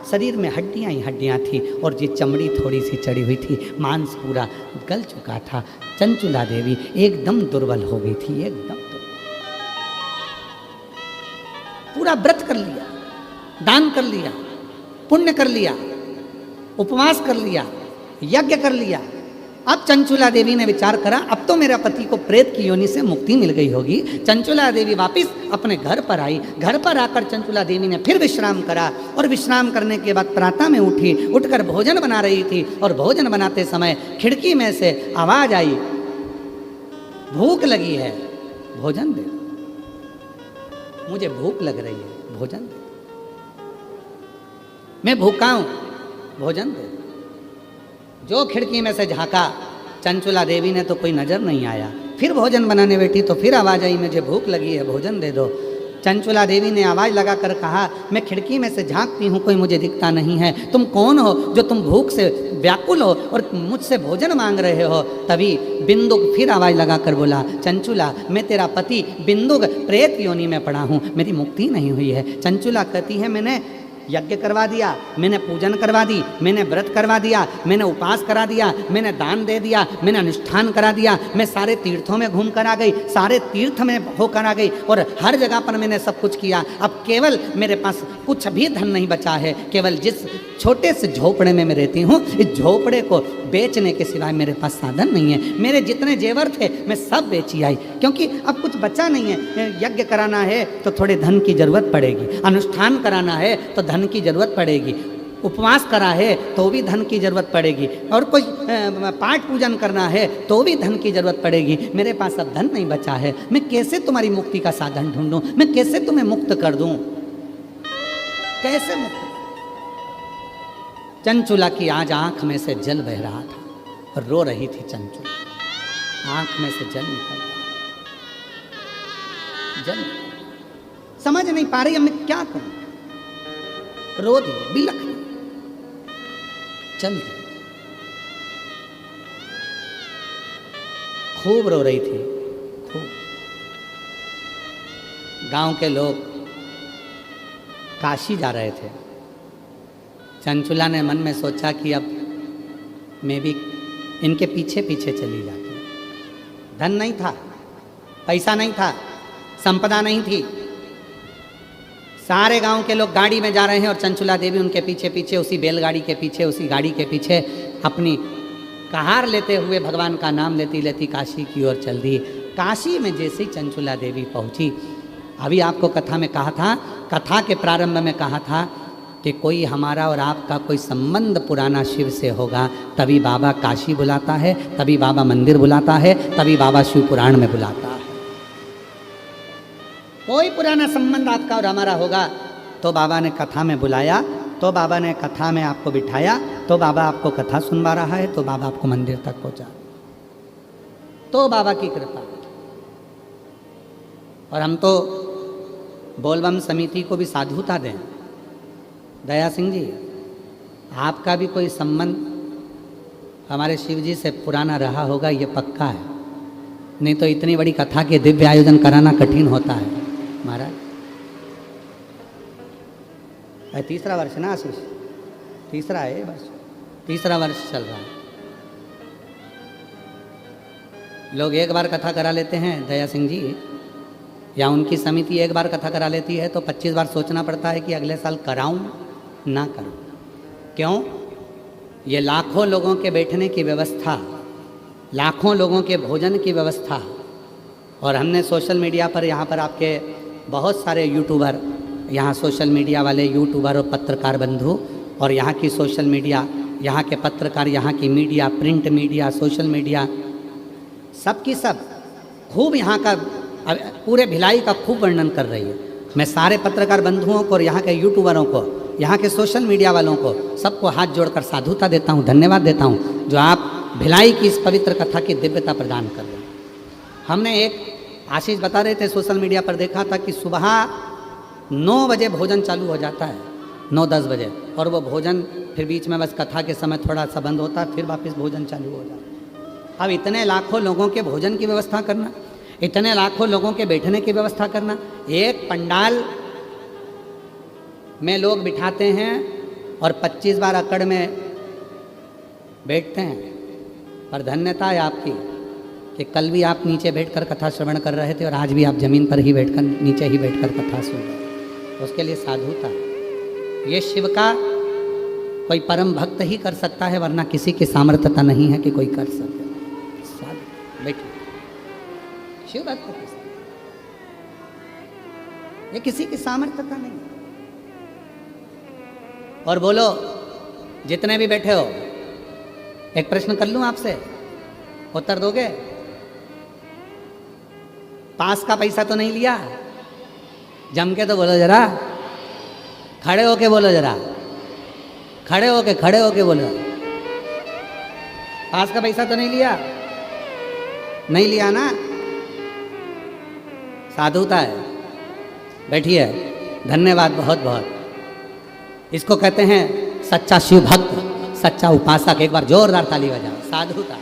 शरीर में हड्डियाँ ही हड्डियाँ थी, और ये चमड़ी थोड़ी सी चढ़ी हुई थी, मांस पूरा गल चुका था। चंचुला देवी एकदम दुर्बल हो गई थी, एकदम पूरा व्रत कर लिया, दान कर लिया, पुण्य कर लिया, उपवास कर लिया, यज्ञ कर लिया, अब चंचुला देवी ने विचार करा, अब तो मेरा पति को प्रेत की योनि से मुक्ति मिल गई होगी। चंचुला देवी वापस अपने घर पर आई। घर पर आकर चंचुला देवी ने फिर विश्राम करा और विश्राम करने के बाद प्रातः में उठी, उठकर भोजन बना रही थी और भोजन बनाते समय खिड़की में से आवाज आई, भूख लगी है, भोजन दे, मुझे भूख लग रही है, भोजन दे, मैं भूखा हूं, भोजन दे। जो खिड़की में से झांका, चंचुला देवी ने तो कोई नजर नहीं आया। फिर भोजन बनाने बैठी तो फिर आवाज आई, मुझे भूख लगी है, भोजन दे दो। चंचुला देवी ने आवाज लगाकर कहा, मैं खिड़की में से झांकती हूँ, कोई मुझे दिखता नहीं है, तुम कौन हो जो तुम भूख से व्याकुल हो और मुझसे भोजन मांग रहे हो। तभी बिंदुक फिर आवाज लगाकर बोला, चंचुला मैं तेरा पति बिंदुक प्रेत योनि में पड़ा हूँ, मेरी मुक्ति नहीं हुई है। चंचुला कहती है, मैंने यज्ञ करवा दिया, मैंने पूजन करवा दी, मैंने व्रत करवा दिया, मैंने उपास करा दिया, मैंने दान दे दिया, मैंने अनुष्ठान करा दिया, मैं सारे तीर्थों में घूम कर आ गई, सारे तीर्थ में होकर आ गई और हर जगह पर मैंने सब कुछ किया। अब केवल मेरे पास कुछ भी धन नहीं बचा है, केवल जिस छोटे से झोपड़े में मैं रहती हूँ, इस झोपड़े को बेचने के सिवाय मेरे पास साधन नहीं है। मेरे जितने जेवर थे मैं सब बेची आई, क्योंकि अब कुछ बचा नहीं है। यज्ञ कराना है तो थोड़े धन की जरूरत पड़ेगी, अनुष्ठान कराना है तो धन की जरूरत पड़ेगी, उपवास करा है तो भी धन की जरूरत पड़ेगी, और कोई पाठ पूजन करना है तो भी धन की जरूरत पड़ेगी। मेरे पास अब धन नहीं बचा है, मैं कैसे तुम्हारी मुक्ति का साधन ढूंढूं, मैं कैसे तुम्हें मुक्त कर दूं, कैसे मुक्त। चंचुला की आज आंख में से जल बह रहा था और रो रही थी चंचुला, आंख में से जल निकल रहा, जल समझ नहीं पा रही अब मैं क्या करूं, रो दी, बिलख दी, चल दी, खूब रो रही थी, खूब। गांव के लोग काशी जा रहे थे। चंचुला ने मन में सोचा कि अब मैं भी इनके पीछे पीछे चली जाती हूँ। धन नहीं था, पैसा नहीं था, संपदा नहीं थी, सारे गांव के लोग गाड़ी में जा रहे हैं और चंचुला देवी उनके पीछे पीछे, उसी बैलगाड़ी के पीछे, उसी गाड़ी के पीछे अपनी कहार लेते हुए भगवान का नाम लेती लेती काशी की ओर चल दी। काशी में जैसे ही चंचुला देवी पहुंची, अभी आपको कथा में कहा था, कथा के प्रारंभ में कहा था कि कोई हमारा और आपका कोई संबंध पुराना शिव से होगा, तभी बाबा काशी बुलाता है, तभी बाबा मंदिर बुलाता है, तभी बाबा शिव पुराण में बुलाता है। कोई पुराना संबंध आपका और हमारा होगा तो बाबा ने कथा में बुलाया, तो बाबा ने कथा में आपको बिठाया, तो बाबा आपको कथा सुनवा रहा है, तो बाबा आपको मंदिर तक पहुंचा, तो बाबा की कृपा। और हम तो बोलबम समिति को भी साधुता दें। दया सिंह जी, आपका भी कोई संबंध हमारे शिव जी से पुराना रहा होगा, ये पक्का है, नहीं तो इतनी बड़ी कथा के दिव्य आयोजन कराना कठिन होता है महाराज। तीसरा वर्ष ना आशीष, तीसरा है वर्ष, तीसरा वर्ष चल रहा है। लोग एक बार कथा करा लेते हैं दया सिंह जी, या उनकी समिति एक बार कथा करा लेती है तो 25 बार सोचना पड़ता है कि अगले साल कराऊं ना करूं। क्यों? ये लाखों लोगों के बैठने की व्यवस्था, लाखों लोगों के भोजन की व्यवस्था, और हमने सोशल मीडिया पर यहाँ पर आपके बहुत सारे यूट्यूबर, यहाँ सोशल मीडिया वाले यूट्यूबर और पत्रकार बंधु, और यहाँ की सोशल मीडिया, यहाँ के पत्रकार, यहाँ की media, print media, social media, सब की सब खूब यहाँ का पूरे भिलाई का खूब वर्णन कर रही है। मैं सारे पत्रकार बंधुओं को और यहाँ के यूट्यूबरों को, यहाँ के सोशल मीडिया वालों को, सबको हाथ जोड़कर साधुता देता हूँ, धन्यवाद देता हूँ जो आप भिलाई की इस पवित्र कथा की दिव्यता प्रदान कर रहे हैं। हमने एक आशीष बता रहे थे सोशल मीडिया पर देखा था कि सुबह 9 बजे भोजन चालू हो जाता है, 9-10 बजे, और वो भोजन फिर बीच में बस कथा के समय थोड़ा सा बंद होता है, फिर वापस भोजन चालू हो जाता है। अब इतने लाखों लोगों के भोजन की व्यवस्था करना, इतने लाखों लोगों के बैठने की व्यवस्था करना, एक पंडाल में लोग बिठाते हैं और 25 बार अकड़ में बैठते हैं। पर धन्यता है आपकी कि कल भी आप नीचे बैठकर कथा श्रवण कर रहे थे और आज भी आप जमीन पर ही बैठकर, नीचे ही बैठकर कथा सुन रहे हैं। उसके लिए साधुता, ये शिव का कोई परम भक्त ही कर सकता है, वरना किसी की सामर्थ्यता नहीं है कि कोई कर सके। साधु बैठिए, शिव भक्त के साथ ये किसी की सामर्थ्यता नहीं। और बोलो, जितने भी बैठे हो, एक प्रश्न कर लूं आपसे, उत्तर दोगे? पास का पैसा तो नहीं लिया? जम के तो बोलो जरा, खड़े होके बोलो जरा, खड़े होके बोलो। पास का पैसा तो नहीं लिया? नहीं लिया ना? साधुता है। बैठिए, धन्यवाद बहुत बहुत। इसको कहते हैं सच्चा शिव भक्त, सच्चा उपासक। एक बार जोरदार ताली बजाओ। साधुता,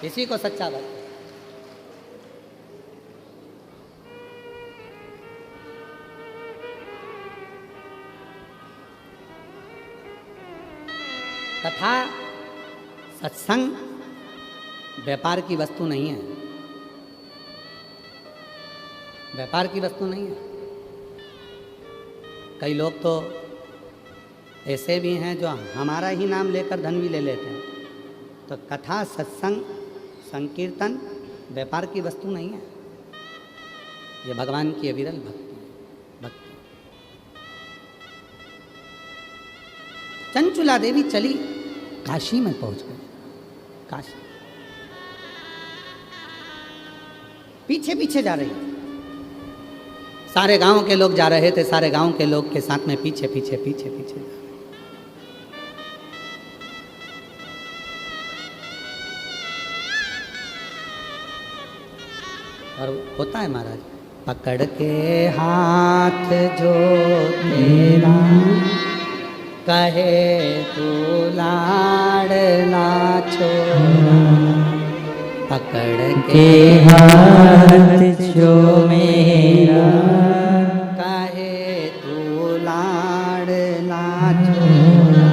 इसी को सच्चा भक्त। तथा सत्संग व्यापार की वस्तु नहीं है, व्यापार की वस्तु नहीं है। कई लोग तो ऐसे भी हैं जो हमारा ही नाम लेकर धन भी ले लेते हैं। तो कथा, सत्संग, संकीर्तन व्यापार की वस्तु नहीं है, ये भगवान की अविरल भक्ति। चंचुला देवी चली, काशी में पहुंच गई। काशी पीछे पीछे जा रही थी, सारे गांव के लोग जा रहे थे, सारे गांव के लोग के साथ में पीछे पीछे पीछे पीछे। और होता है महाराज, पकड़ के हाथ जो तेरा कहे तू लाडला छोरा, पकड़ के हाथ जो मेरा कहे तू लाडला छोरा,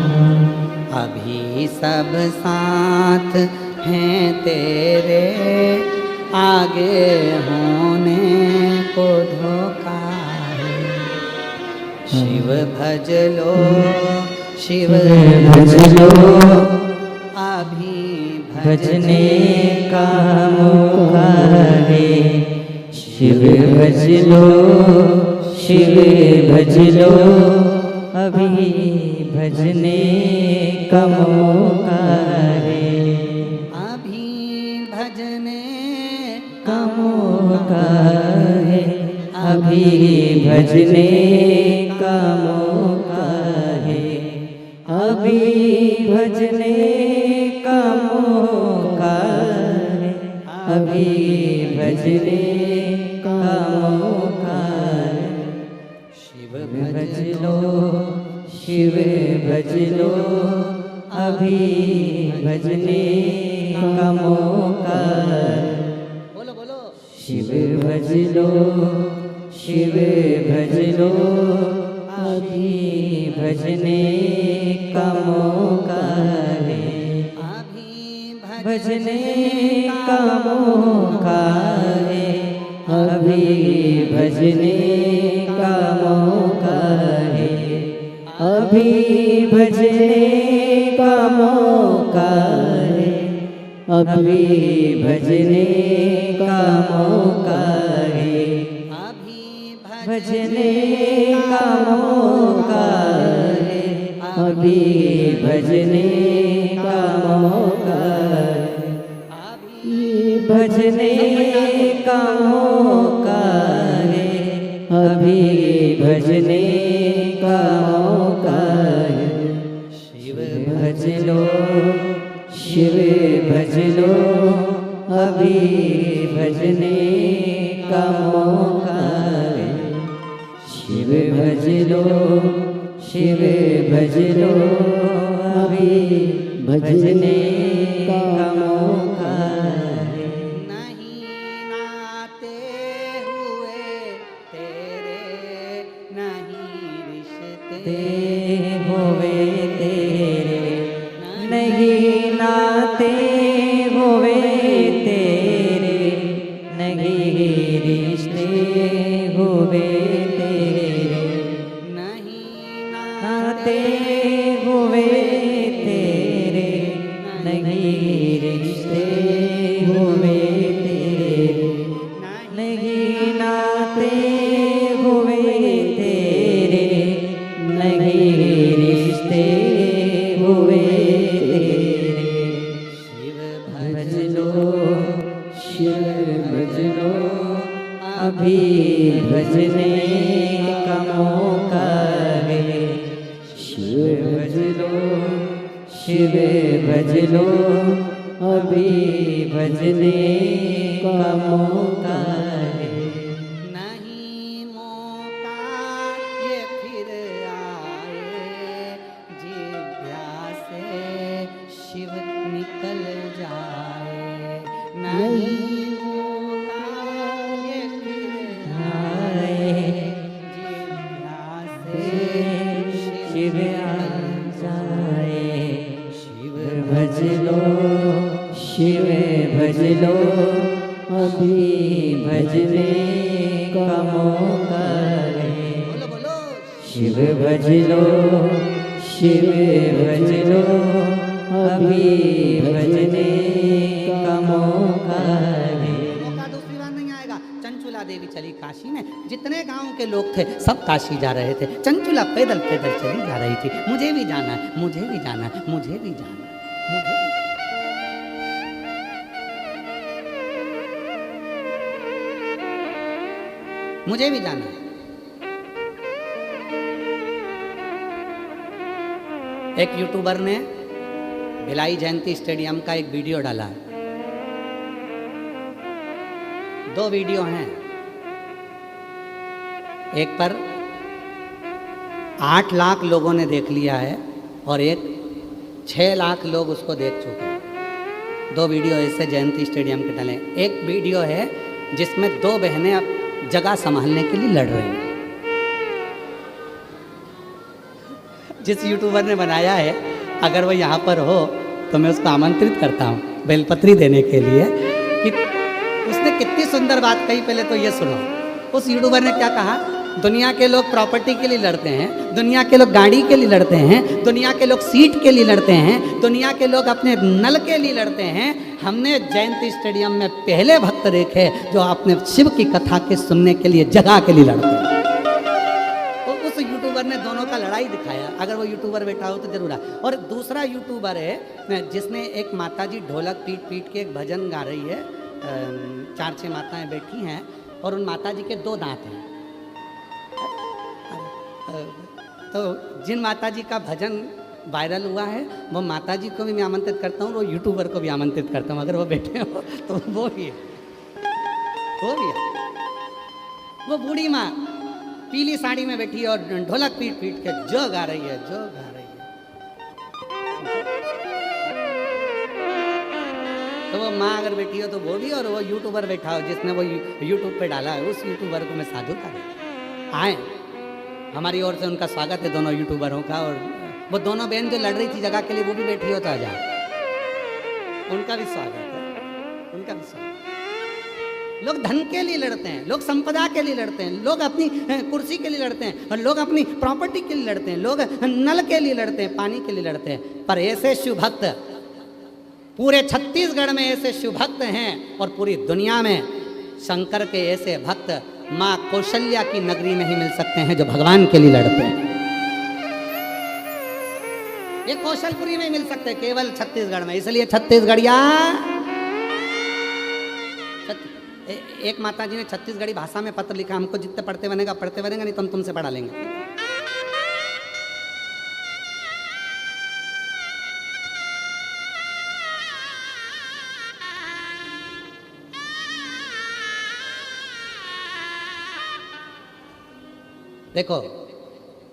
अभी सब साथ हैं तेरे, आगे होने को धोखा है। शिव भज लो, शिव भज लो, अभी भजने का मौका है। शिव भज लो, शिव भज लो, अभी भजने का मौका है। अभी भजने का मौका है, अभी भजने का मौका है, अभी भजने का मौका है, अभी भजने का मौका है। शिव भज लो, शिव भज लो, अभी भजने का मौका है। बोलो बोलो, शिव भज लो, शिव भज लो, अभी भजने का मौका है। अभी भजने का मौका है, अभी भजने का मौका है, अभी भजने का मौका है, अभी भजने का मौका है, अभी भजने का मौका है, अभी भजने का मौका है, अभी भजने का मौका है, अभी भजने का मौका है। शिव भज लो, शिव भज लो, अभी भजने का मौका है। शिव भज लो, शिव भज लो, अभी भजने का मौका है। नहीं नाते हुए तेरे, नहीं रिश्ते ते होवे तेरे, नहीं नाते होवे तेरे, नहीं रिश्ते होवे तेरे, नहीं नाते हुए तेरे, नहीं रिश्ते हुए तेरे, नहीं नाते हुए तेरे, नहीं रिश्ते हुए तेरे। शिव भज लो, शिव भज लो, अभी भजने का मौका है। शिव भज लो, शिव भज लो, अभी भजने का मौका है। नहीं मौका ये फिर आए, जिभ्या से शिव निकल जाए। नहीं मौका ये फिर आए, जिभ्या से शिव आ जाए। शिव भज लो, शिव भज लो, अभी भजने का मौका है। बोलो बोलो। शिव भज लो, शिव भज लो, अभी भजने का मौका है। मौका दूसरी बार नहीं आएगा। चंचुला देवी चली काशी में, जितने गांव के लोग थे सब काशी जा रहे थे। चंचुला पैदल पैदल चली जा रही थी। मुझे भी जाना है, मुझे भी जाना है, मुझे भी जाना है, मुझे भी। मुझे भी जाना है। एक यूट्यूबर ने भिलाई जयंती स्टेडियम का एक वीडियो डाला है। 2 वीडियो हैं। एक पर 8 लाख लोगों ने देख लिया है और एक 6 लाख लोग उसको देख चुके हैं। 2 वीडियो ऐसे जयंती स्टेडियम के डाले। एक वीडियो है जिसमें 2 बहनें अब जगह संभालने के लिए लड़ रही हैं। जिस यूट्यूबर ने बनाया है, अगर वो यहाँ पर हो तो मैं उसको आमंत्रित करता हूँ बेलपत्री देने के लिए। कि उसने कितनी सुंदर बात कही, पहले तो ये सुनो। उस यूट्यूबर ने क्या कहा, दुनिया के लोग प्रॉपर्टी के लिए लड़ते हैं, दुनिया के लोग गाड़ी के लिए लड़ते हैं, दुनिया के लोग सीट के लिए लड़ते हैं, दुनिया के लोग अपने नल के लिए लड़ते हैं। हमने जयंती स्टेडियम में पहले भक्त देखे जो अपने शिव की कथा के सुनने के लिए जगह के लिए लड़ते हैं। तो उस यूट्यूबर ने दोनों का लड़ाई दिखाया। अगर वो यूट्यूबर बैठा हो तो जरूर आ। और दूसरा यूट्यूबर है जिसने एक माताजी ढोलक पीट पीट के एक भजन गा रही है। 4-6 माताएं बैठी हैं और उन माताजी के 2 दांत हैं। तो जिन माताजी का भजन वायरल हुआ है वो माताजी को भी मैं आमंत्रित करता हूँ, वो यूट्यूबर को भी आमंत्रित करता हूँ। अगर वो बैठे हो तो वो भी है, वो भी है। वो बूढ़ी माँ पीली साड़ी में बैठी है और ढोलक पीट पीट के जो गा रही है, जो गा रही है। तो वो माँ अगर बैठी हो तो वो भी, और वो यूट्यूबर बैठा हो जिसने वो यूट्यूब पे डाला है, उस यूट्यूबर को मैं साधुता देता। आए, हमारी ओर से उनका स्वागत है दोनों यूट्यूबरों का। और वो दोनों बहन जो लड़ रही थी जगह के लिए, वो भी बैठी हो तो आ जाए, उनका भी स्वागत है, उनका भी स्वागत। लोग धन के लिए लड़ते हैं, लोग संपदा के लिए लड़ते हैं, लोग अपनी कुर्सी के लिए लड़ते हैं, और लोग अपनी प्रॉपर्टी के लिए लड़ते हैं, लोग नल के लिए लड़ते हैं, पानी के लिए लड़ते हैं। पर ऐसे शिव भक्त पूरे छत्तीसगढ़ में ऐसे शिव भक्त हैं, और पूरी दुनिया में शंकर के ऐसे भक्त माँ कौशल्या की नगरी में ही मिल सकते हैं जो भगवान के लिए लड़ते हैं। ये कौशलपुरी में मिल सकते हैं, केवल छत्तीसगढ़ में। इसलिए छत्तीसगढ़िया, एक माता जी ने छत्तीसगढ़ी भाषा में पत्र लिखा, हमको जितने पढ़ते बनेगा पढ़ते बनेगा, नहीं तो हम तुमसे पढ़ा लेंगे। देखो,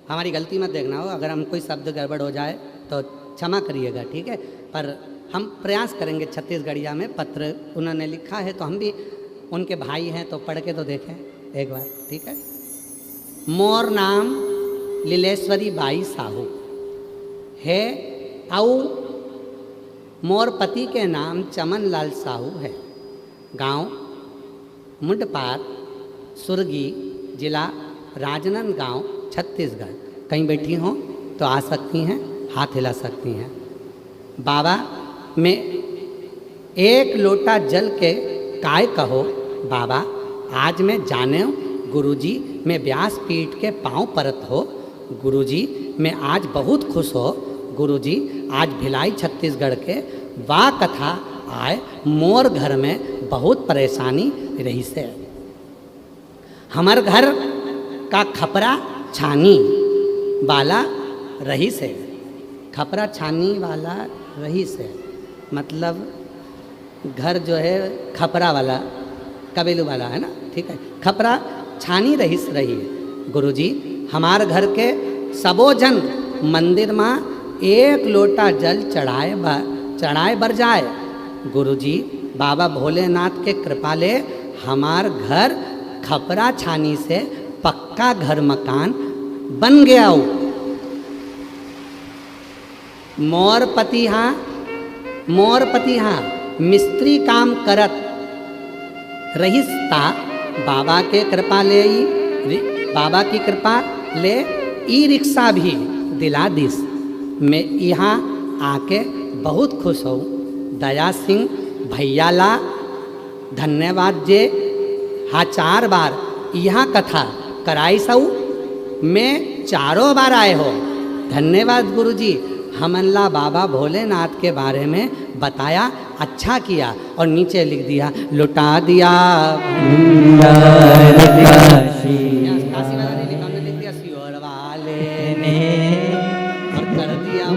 हमारी गलती मत देखना हो, अगर हम कोई शब्द गड़बड़ हो जाए तो क्षमा करिएगा, ठीक है। पर हम प्रयास करेंगे। छत्तीसगढ़िया में पत्र उन्होंने लिखा है, तो हम भी उनके भाई हैं तो पढ़ के तो देखें एक बार, ठीक है। मोर नाम लीलेश्वरी बाई साहू है, और मोर पति के नाम चमन लाल साहू है। गांव मुंडपार, सुरगी, जिला राजनांदगांव, छत्तीसगढ़। कहीं बैठी हों तो आ सकती हैं, हाथ हिला सकती हैं। बाबा मैं एक लोटा जल के काय कहो बाबा, आज मैं जाने गुरुजी मैं व्यास पीठ के पाँव परत हो। गुरुजी मैं आज बहुत खुश हो। गुरुजी आज भिलाई छत्तीसगढ़ के वाह कथा आए मोर घर में बहुत परेशानी रही से। हमार घर का खपरा छानी वाला रही से। खपरा छानी वाला रही से मतलब घर जो है खपरा वाला कबीलू वाला है ना, ठीक है। खपरा छानी रहीस रही है। गुरुजी हमार घर के सबो जन मंदिर में एक लोटा जल चढ़ाए बर जाए। गुरुजी बाबा भोलेनाथ के कृपा ले हमार घर खपरा छानी से पक्का घर मकान बन गया हो। मोर पति हाँ मिस्त्री काम करत रहिस्ता। बाबा के कृपा ले बाबा की कृपा ले ई रिक्शा भी दिला दिस। मैं यहाँ आके बहुत खुश हूँ। दया सिंह भैया ला धन्यवाद जे हाँ 4 बार यहाँ कथा कराई सऊ। मैं 4 बार आए हो। धन्यवाद गुरुजी, हमला बाबा भोलेनाथ के बारे में बताया, अच्छा किया। और नीचे लिख दिया लुटा दिया काशी वाला ने लिखा, लिख दिया सियोर वाले ने और कर दिया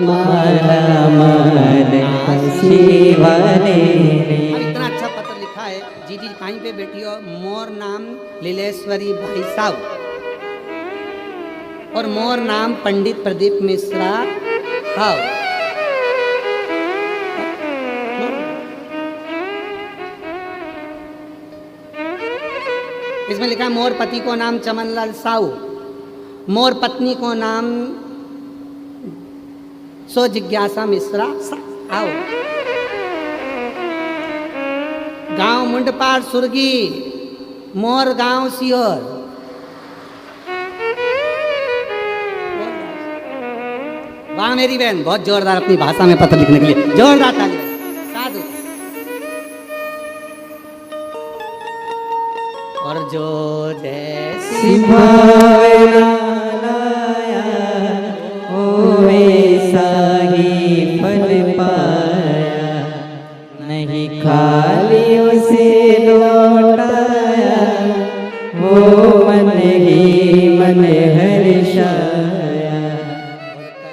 काशी वाले ने। अब इतना अच्छा पत्र लिखा है। जी कहीं पे बैठियो। मोर नाम लीलेश्वरी भाई साहब और मोर नाम पंडित प्रदीप मिश्रा। हाँ इसमें लिखा मोर पति को नाम चमनलाल साहू, मोर पत्नी को नाम सो जिज्ञासा मिश्रा। आओ गांव मुंडपार सुरगी, मोर गांव सीहोर। वाह मेरी बहन, बहुत जोरदार अपनी भाषा में पत्र लिखने के लिए जोरदार ताली। साधु और जो जैसी भावना लाया ओ वैसा ही फल पाया। नहीं खाली उसे लौटाया, वो मन ही मन हर्षाया।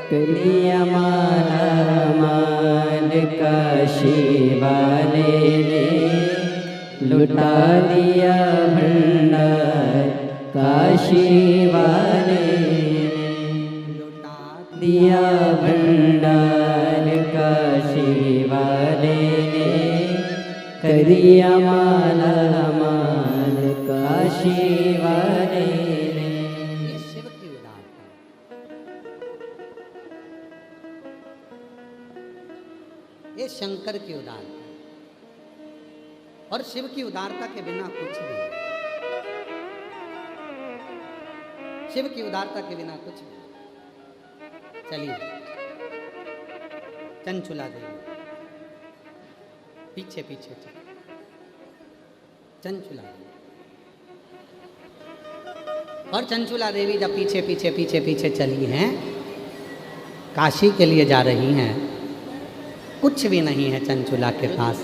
कलिया माला मान काशी वाले ने लुटा दिया भंडार। काशी वाले लुटा दिया भंडार। काशी वाले ने करिया माला माल। काशी वाले ने। ये शिव की उदारता, ये शंकर की उदारता और शिव की उदारता के बिना कुछ नहीं। शिव की उदारता के बिना कुछ नहीं। चलिए चंचुला देवी पीछे पीछे चंचुला देवी। और चंचुला देवी जब पीछे पीछे पीछे पीछे चली हैं, काशी के लिए जा रही हैं। कुछ भी नहीं है चंचुला के पास,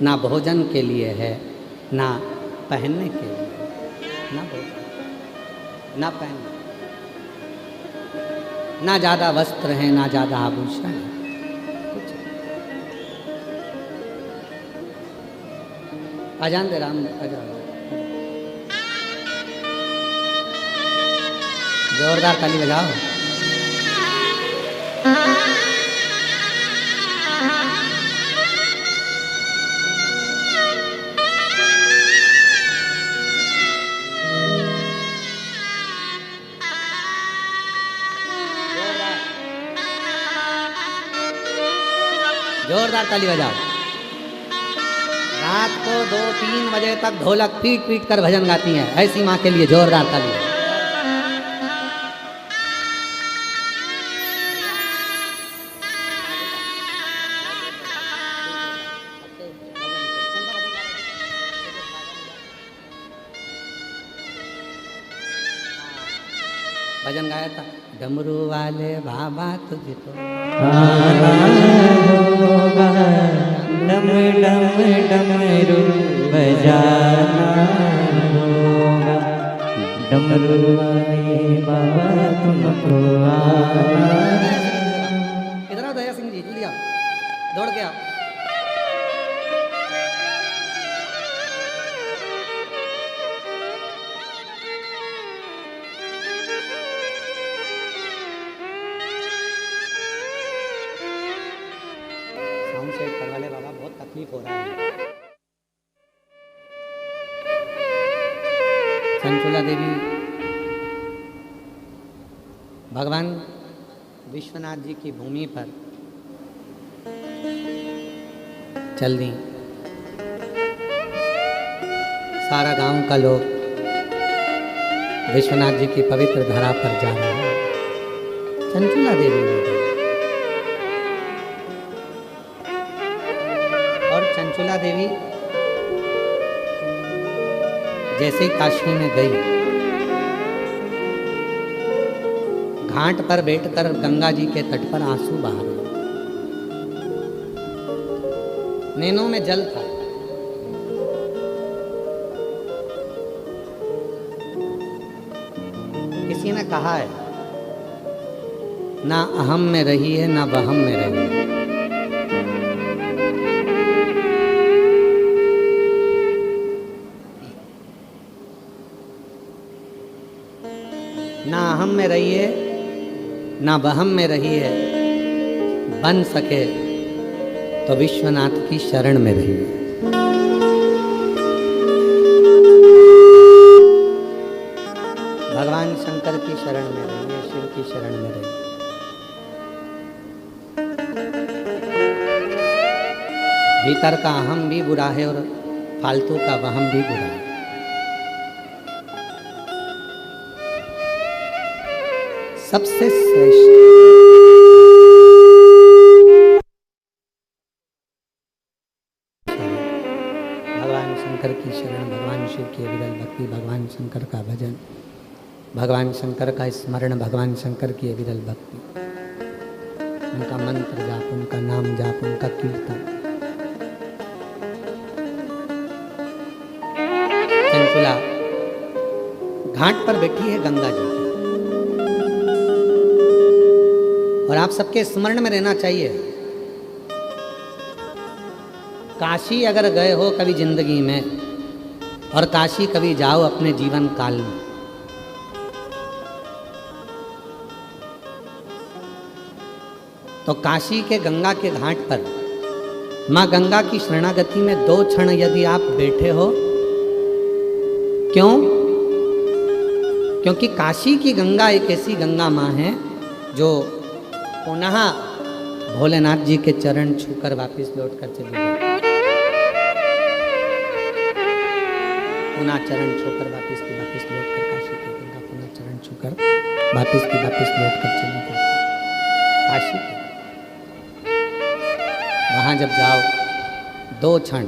ना भोजन के लिए है, ना पहनने के लिए, ना भोजन ना पहनने, ना ज़्यादा वस्त्र हैं, ना ज़्यादा आभूषण है, कुछ। अजान दे राम अजान। जोरदार ताली बजाओ। जोरदार ताली बजाओ। रात को 2-3 बजे तक ढोलक पीट पीट कर भजन गाती हैं। ऐसी माँ के लिए जोरदार ताली। भजन गाया था, डमरू वाले बाबा तुझको आना होगा, डम डम डमरू बजाना होगा, डमरू वाले बाबा तुमको आना। इधर आओ दया सिंह जी, जल्दी आओ, दौड़ के आओ। साउंड सेट करवा ले बाबा, बहुत तकलीफ हो रहा है। चंचुला देवी भगवान विश्वनाथ जी की भूमि पर चल दी। सारा गांव का लोग विश्वनाथ जी की पवित्र धरा पर जा रहा है। चंचुला देवी ने गई और चंचुला देवी जैसे ही काशी में गई, घाट पर बैठकर गंगा जी के तट पर आंसू बहा रही। नैनों में जल था। किसी ने कहा है, ना अहम में रही है ना वहम में रही है। ना अहम में रही है ना वहम में रही है, बन सके तो विश्वनाथ की शरण में रही है। भगवान शंकर की शरण में रही है, शिव की शरण में रही है। भीतर का अहम भी बुरा है और फालतू का वहम भी बुरा है। सबसे श्रेष्ठ भगवान शंकर की शरण, भगवान शिव की अविरल भक्ति, भगवान शंकर का भजन, भगवान शंकर का स्मरण, भगवान शंकर की अविरल भक्ति, उनका मंत्र जाप, उनका नाम जाप, उनका कीर्तन। चंचुला घाट पर बैठी है गंगा जी की, और आप सबके स्मरण में रहना चाहिए, काशी अगर गए हो कभी जिंदगी में, और काशी कभी जाओ अपने जीवन काल में, तो काशी के गंगा के घाट पर माँ गंगा की शरणागति में 2 क्षण यदि आप बैठे हो, क्यों? क्योंकि काशी की गंगा एक ऐसी गंगा माँ है जो पुनः भोलेनाथ जी के चरण छूकर वापस लौट कर चली गई। पुनः चरण छूकर वापस लौट कर काशी की गंगा, पुनः चरण छूकर वापस लौट कर चली गई काशी की। वहाँ जब जाओ 2 क्षण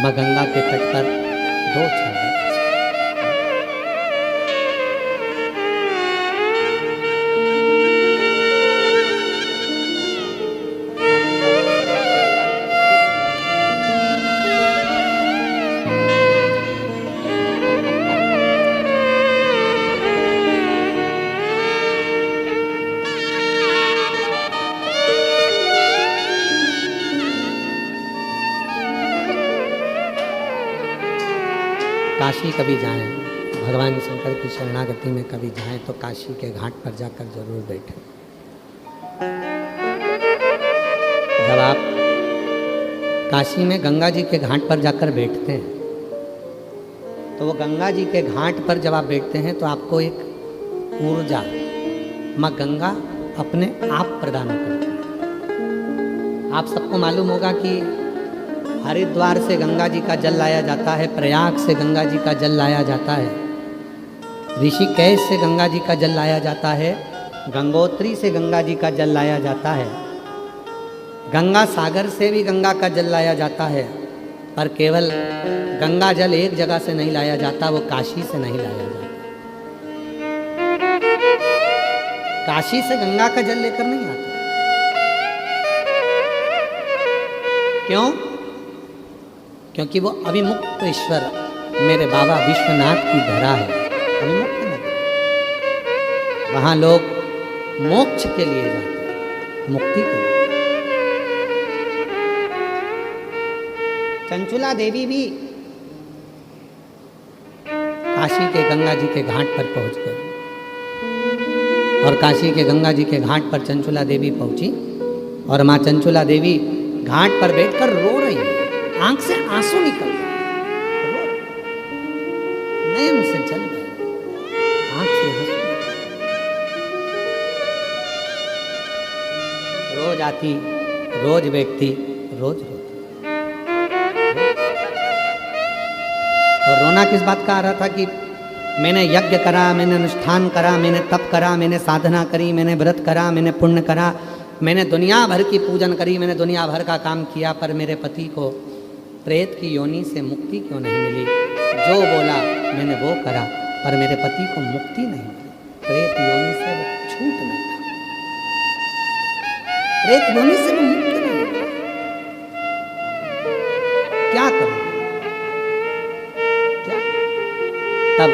माँ गंगा के तट पर 2 क्षण, काशी कभी जाएं, भगवान शंकर की शरणागति में कभी जाएं तो काशी के घाट पर जाकर जरूर बैठें। जब आप काशी में गंगा जी के घाट पर जाकर बैठते हैं तो वो गंगा जी के घाट पर जब आप बैठते हैं तो आपको एक ऊर्जा माँ गंगा अपने आप प्रदान करती है। आप सबको मालूम होगा कि हरिद्वार से गंगा जी का जल लाया जाता है, प्रयाग से गंगा जी का जल लाया जाता है, ऋषिकेश से गंगा जी का जल लाया जाता है, गंगोत्री से गंगा जी का जल लाया जाता है, गंगा सागर से भी गंगा का जल लाया जाता है, पर केवल गंगा जल एक जगह से नहीं लाया जाता, वो काशी से नहीं लाया जाता। काशी से गंगा का जल लेकर नहीं आते। क्यों? क्योंकि वो अविमुक्त ईश्वर मेरे बाबा विश्वनाथ की धरा है, अविमुक्त नगरी। वहां लोग मोक्ष के लिए जाते हैं, मुक्ति के लिए। चंचुला देवी भी काशी के गंगा जी के घाट पर पहुंच गए और काशी के गंगा जी के घाट पर चंचुला देवी पहुंची और मां चंचुला देवी घाट पर बैठकर रो रही है, आंख से आंसू निकल रहे, नयन से जल गए, आंख से आंसू। रोज आती, रोज बैठती, रोज रोती। और रोना किस बात का आ रहा था कि मैंने यज्ञ करा, मैंने अनुष्ठान करा, मैंने तप करा, मैंने साधना करी, मैंने व्रत करा, मैंने पुण्य करा, मैंने दुनिया भर की पूजन करी, मैंने दुनिया भर का काम किया, पर मेरे पति को प्रेत की योनि से मुक्ति क्यों नहीं मिली? जो बोला मैंने वो करा, पर मेरे पति को मुक्ति नहीं मिली। प्रेत योनि से वो छूट नहीं था, प्रेत योनि से वो मुक्त नहीं था। क्या करूं? क्या? तब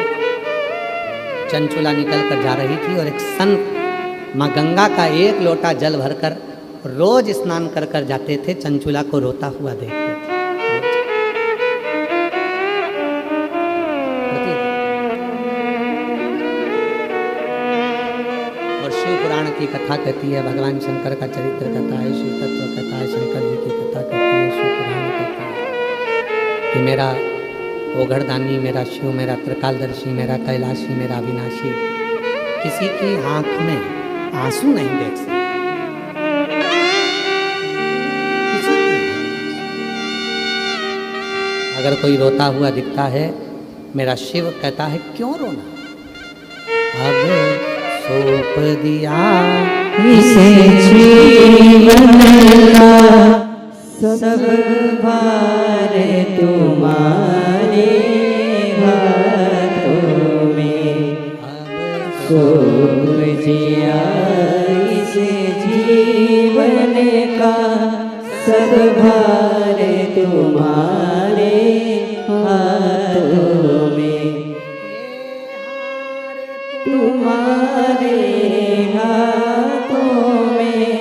चंचुला निकल कर जा रही थी और एक संत माँ गंगा का एक लोटा जल भरकर रोज स्नान कर कर जाते थे, चंचुला को रोता हुआ देखते थे। और शिव पुराण की कथा कहती है, भगवान शंकर का चरित्र कहता है, शिव तत्व कहता है, शंकर जी की कथा कहती है, शिव पुराण कहता है कि मेरा ओघड़दानी, मेरा शिव, मेरा त्रिकालदर्शी, मेरा कैलाशी, मेरा अविनाशी किसी की आंख में आंसू नहीं देख सकते, किसी की। अगर कोई रोता हुआ दिखता है, मेरा शिव कहता है क्यों रोना, अब सौंप दिया इसे जीवन का सब भार तुम्हारे हाथों में, सौंप दिया इसे जीवन का सब भार तुम्हारे हाथों में, तुम्हारे हाथों में,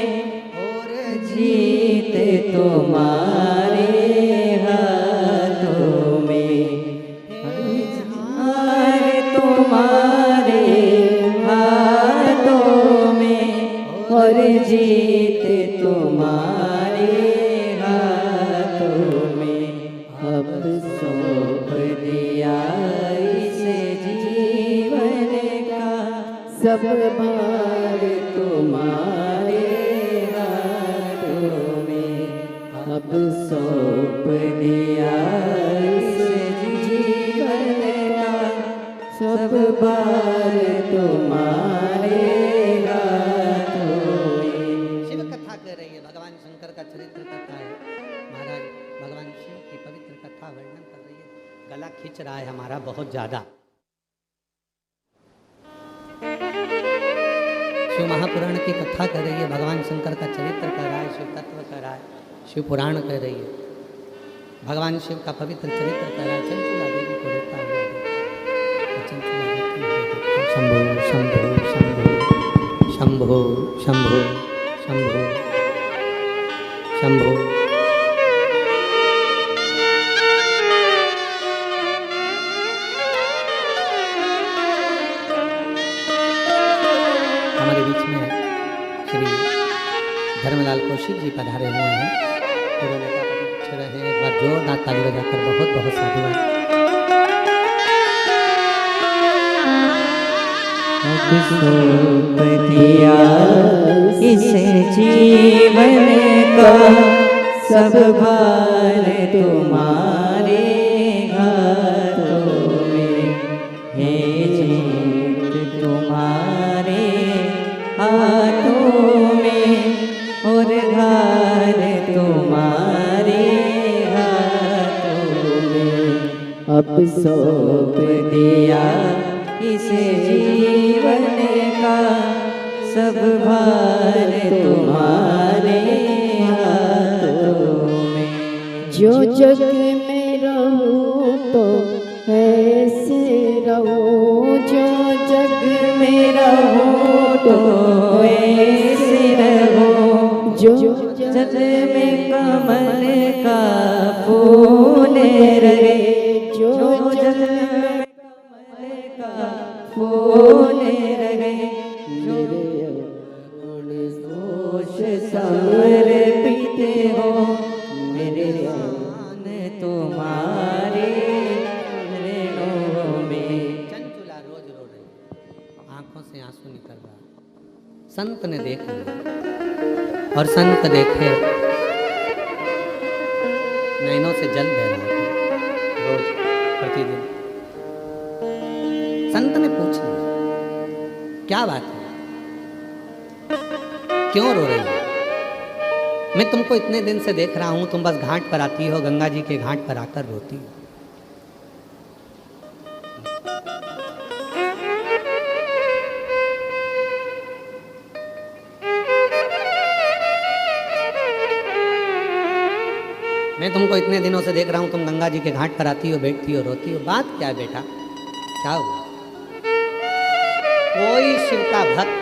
और जीत तुम्हारे हाथों में, हार तुम्हारे हाथों में, और जीत तुम्हारे हाथों में। अब सौंप दिया इसे जीवन का सब भार तुम्हारे हाथों में, अब सौंप दिया इसे जीवन का सब भार तुम्हारे हाथों में। शिव कथा कह रही है, भगवान शंकर का चरित्र कथा है, महाराज भगवान शिव की पवित्र कथा वर्णन कर रही है। गला खींच रहा है हमारा बहुत ज्यादा। शिव महापुराण की कथा कर रही है, भगवान शंकर का चरित्र कर रहा है, शिव तत्व कर रहा है, शिव पुराण कह रही है, भगवान शिव का पवित्र चरित्र कर रहा है। चंचुला देवी को रोता हुआ चंचुला शंभो शंभो शंभो शंभो शंभो शंभो शंभो। हमारे बीच में श्री धर्मलाल कौशिक जी पधारे हुए हैं, पूरे नेता पक्ष रहे। एक बार जोरदार ताली बजाकर बहुत बहुत साधुवाद। सौंप दिया इसे जीवन का सब भार तुम्हारे हाथों में, हे जीत तुम्हारे हाथों में, और हार तुम्हारे हाथों में। अब सौंप दिया इसे जीवन का सब सब भार तुम्हारे हाथों में। जो जग में रहूं तो ऐसे रहूं, जो जग में रहूं तो ऐसे रहूं, जो जग में कमल का फूल रहे, जो जग में कमल का फूल रहे, जो दोष समर्पित हो मेरे ध्यान तुम्हारे ऋणों में। चंचुला रोज रो रही, आंखों से आंसू निकल रहा। संत ने देख लिया और संत देखे नैनों से जल बह रहा था रोज प्रतिदिन। संत ने पूछ लिया, क्या बात है, क्यों रो रही हो? मैं तुमको इतने दिन से देख रहा हूं, तुम बस घाट पर आती हो, गंगा जी के घाट पर आकर रोती हो। मैं तुमको इतने दिनों से देख रहा हूं, तुम गंगा जी के घाट पर आती हो, बैठती हो, रोती हो। बात क्या है बेटा, क्या हुआ? कोई शिव का भक्त,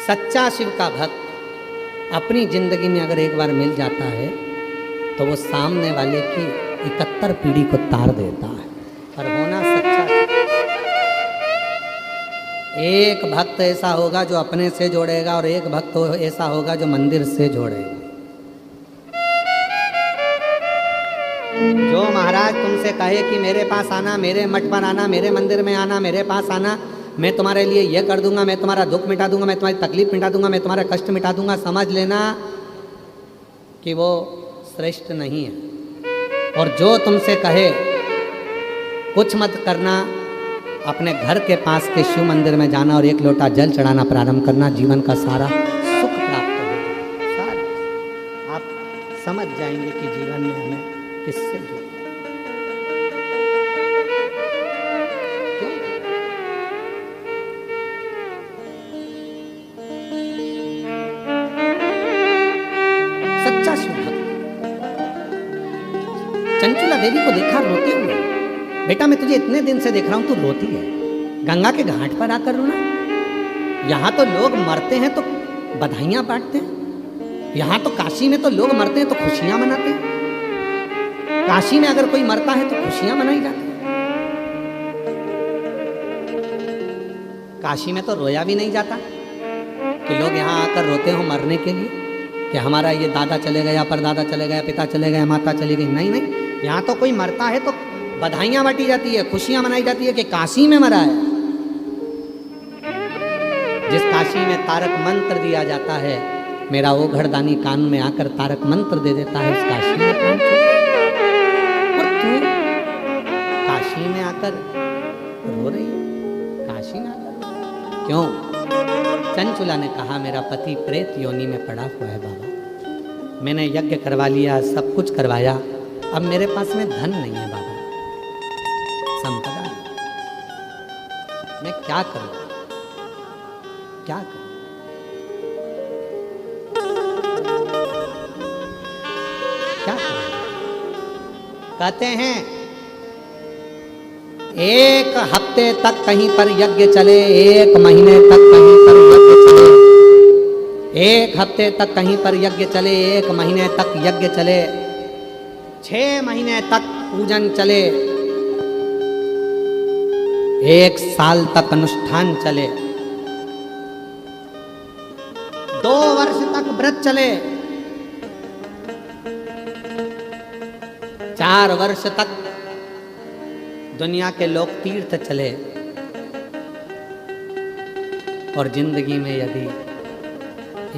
सच्चा शिव का भक्त अपनी जिंदगी में अगर एक बार मिल जाता है तो वो सामने वाले की 71 पीढ़ी को तार देता है। और होना सच्चा, एक भक्त ऐसा होगा जो अपने से जोड़ेगा और एक भक्त ऐसा होगा जो मंदिर से जोड़ेगा। जो महाराज तुमसे कहे कि मेरे पास आना, मेरे मठ पर आना, मेरे मंदिर में आना, मेरे पास आना, मैं तुम्हारे लिए ये कर दूंगा, मैं तुम्हारा दुख मिटा दूंगा, मैं तुम्हारी तकलीफ मिटा दूंगा, मैं तुम्हारा कष्ट मिटा दूंगा, समझ लेना कि वो श्रेष्ठ नहीं है। और जो तुमसे कहे कुछ मत करना, अपने घर के पास के शिव मंदिर में जाना और एक लोटा जल चढ़ाना प्रारंभ करना, जीवन का सारा सुख प्राप्त होगा। सारा आप समझ जाएंगे कि जीवन में हमें किससे जुड़ना। क्यों? सच्चा शिव भक्त। चंचुला देवी को देखा रोते हुए, बेटा मैं तुझे इतने दिन से देख रहा हूं, तू रोती है, गंगा के घाट पर आकर रोना। यहां तो लोग मरते हैं तो बधाइयां बांटते हैं, यहां तो काशी में तो लोग मरते हैं तो खुशियां मनाते हैं। काशी में अगर कोई मरता है तो खुशियां मनाई जाती हैं। काशी में तो रोया भी नहीं जाता कि लोग यहाँ आकर रोते हो मरने के लिए कि हमारा ये दादा चले गया, परदादा चले गया, पिता चले गए, माता चली गई। नहीं नहीं, यहाँ तो कोई मरता है तो बधाइयां बांटी जाती है, खुशियां मनाई जाती है कि काशी में मरा है। जिस काशी में तारक मंत्र दिया जाता है, मेरा वो घरदानी कान में आकर तारक मंत्र दे देता है, उस काशी में प्राण छोड़। और तू काशी में आकर रो रही है, काशी में आकर क्यों? चंचुला ने कहा, मेरा पति प्रेत योनि में पड़ा हुआ है बाबा, मैंने यज्ञ करवा लिया, सब कुछ करवाया, अब मेरे पास में धन नहीं है बाबा, संपदा नहीं। मैं क्या करूं, क्या करूं? क्या करूं? कहते हैं एक हफ्ते तक कहीं पर यज्ञ चले, एक महीने तक कहीं पर यज्ञ चले, एक हफ्ते तक कहीं पर यज्ञ चले, एक महीने तक यज्ञ चले, 6 महीने तक पूजन चले, 1 साल तक अनुष्ठान चले, 2 वर्ष तक व्रत चले, 4 वर्ष तक दुनिया के लोग तीर्थ चले। और जिंदगी में यदि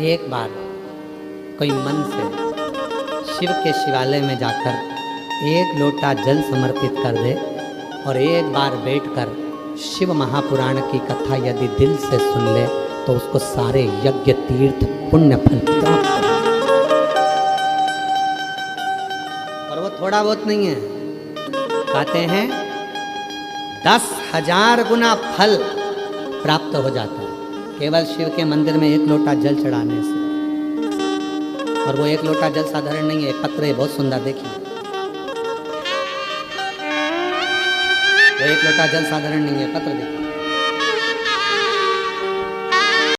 एक बार कोई मन से शिव के शिवालय में जाकर 1 लोटा जल समर्पित कर दे और एक बार बैठकर शिव महापुराण की कथा यदि दिल से सुन ले तो उसको सारे यज्ञ तीर्थ पुण्य फल प्राप्त हो। और वो थोड़ा बहुत नहीं है, कहते हैं 10,000 गुना फल प्राप्त हो जाता है। केवल शिव के मंदिर में एक लोटा जल चढ़ाने से। और वो एक लोटा जल साधारण नहीं है, पत्र है, बहुत सुंदर, देखिए। वो एक लोटा जल साधारण नहीं है, पत्र देखिए।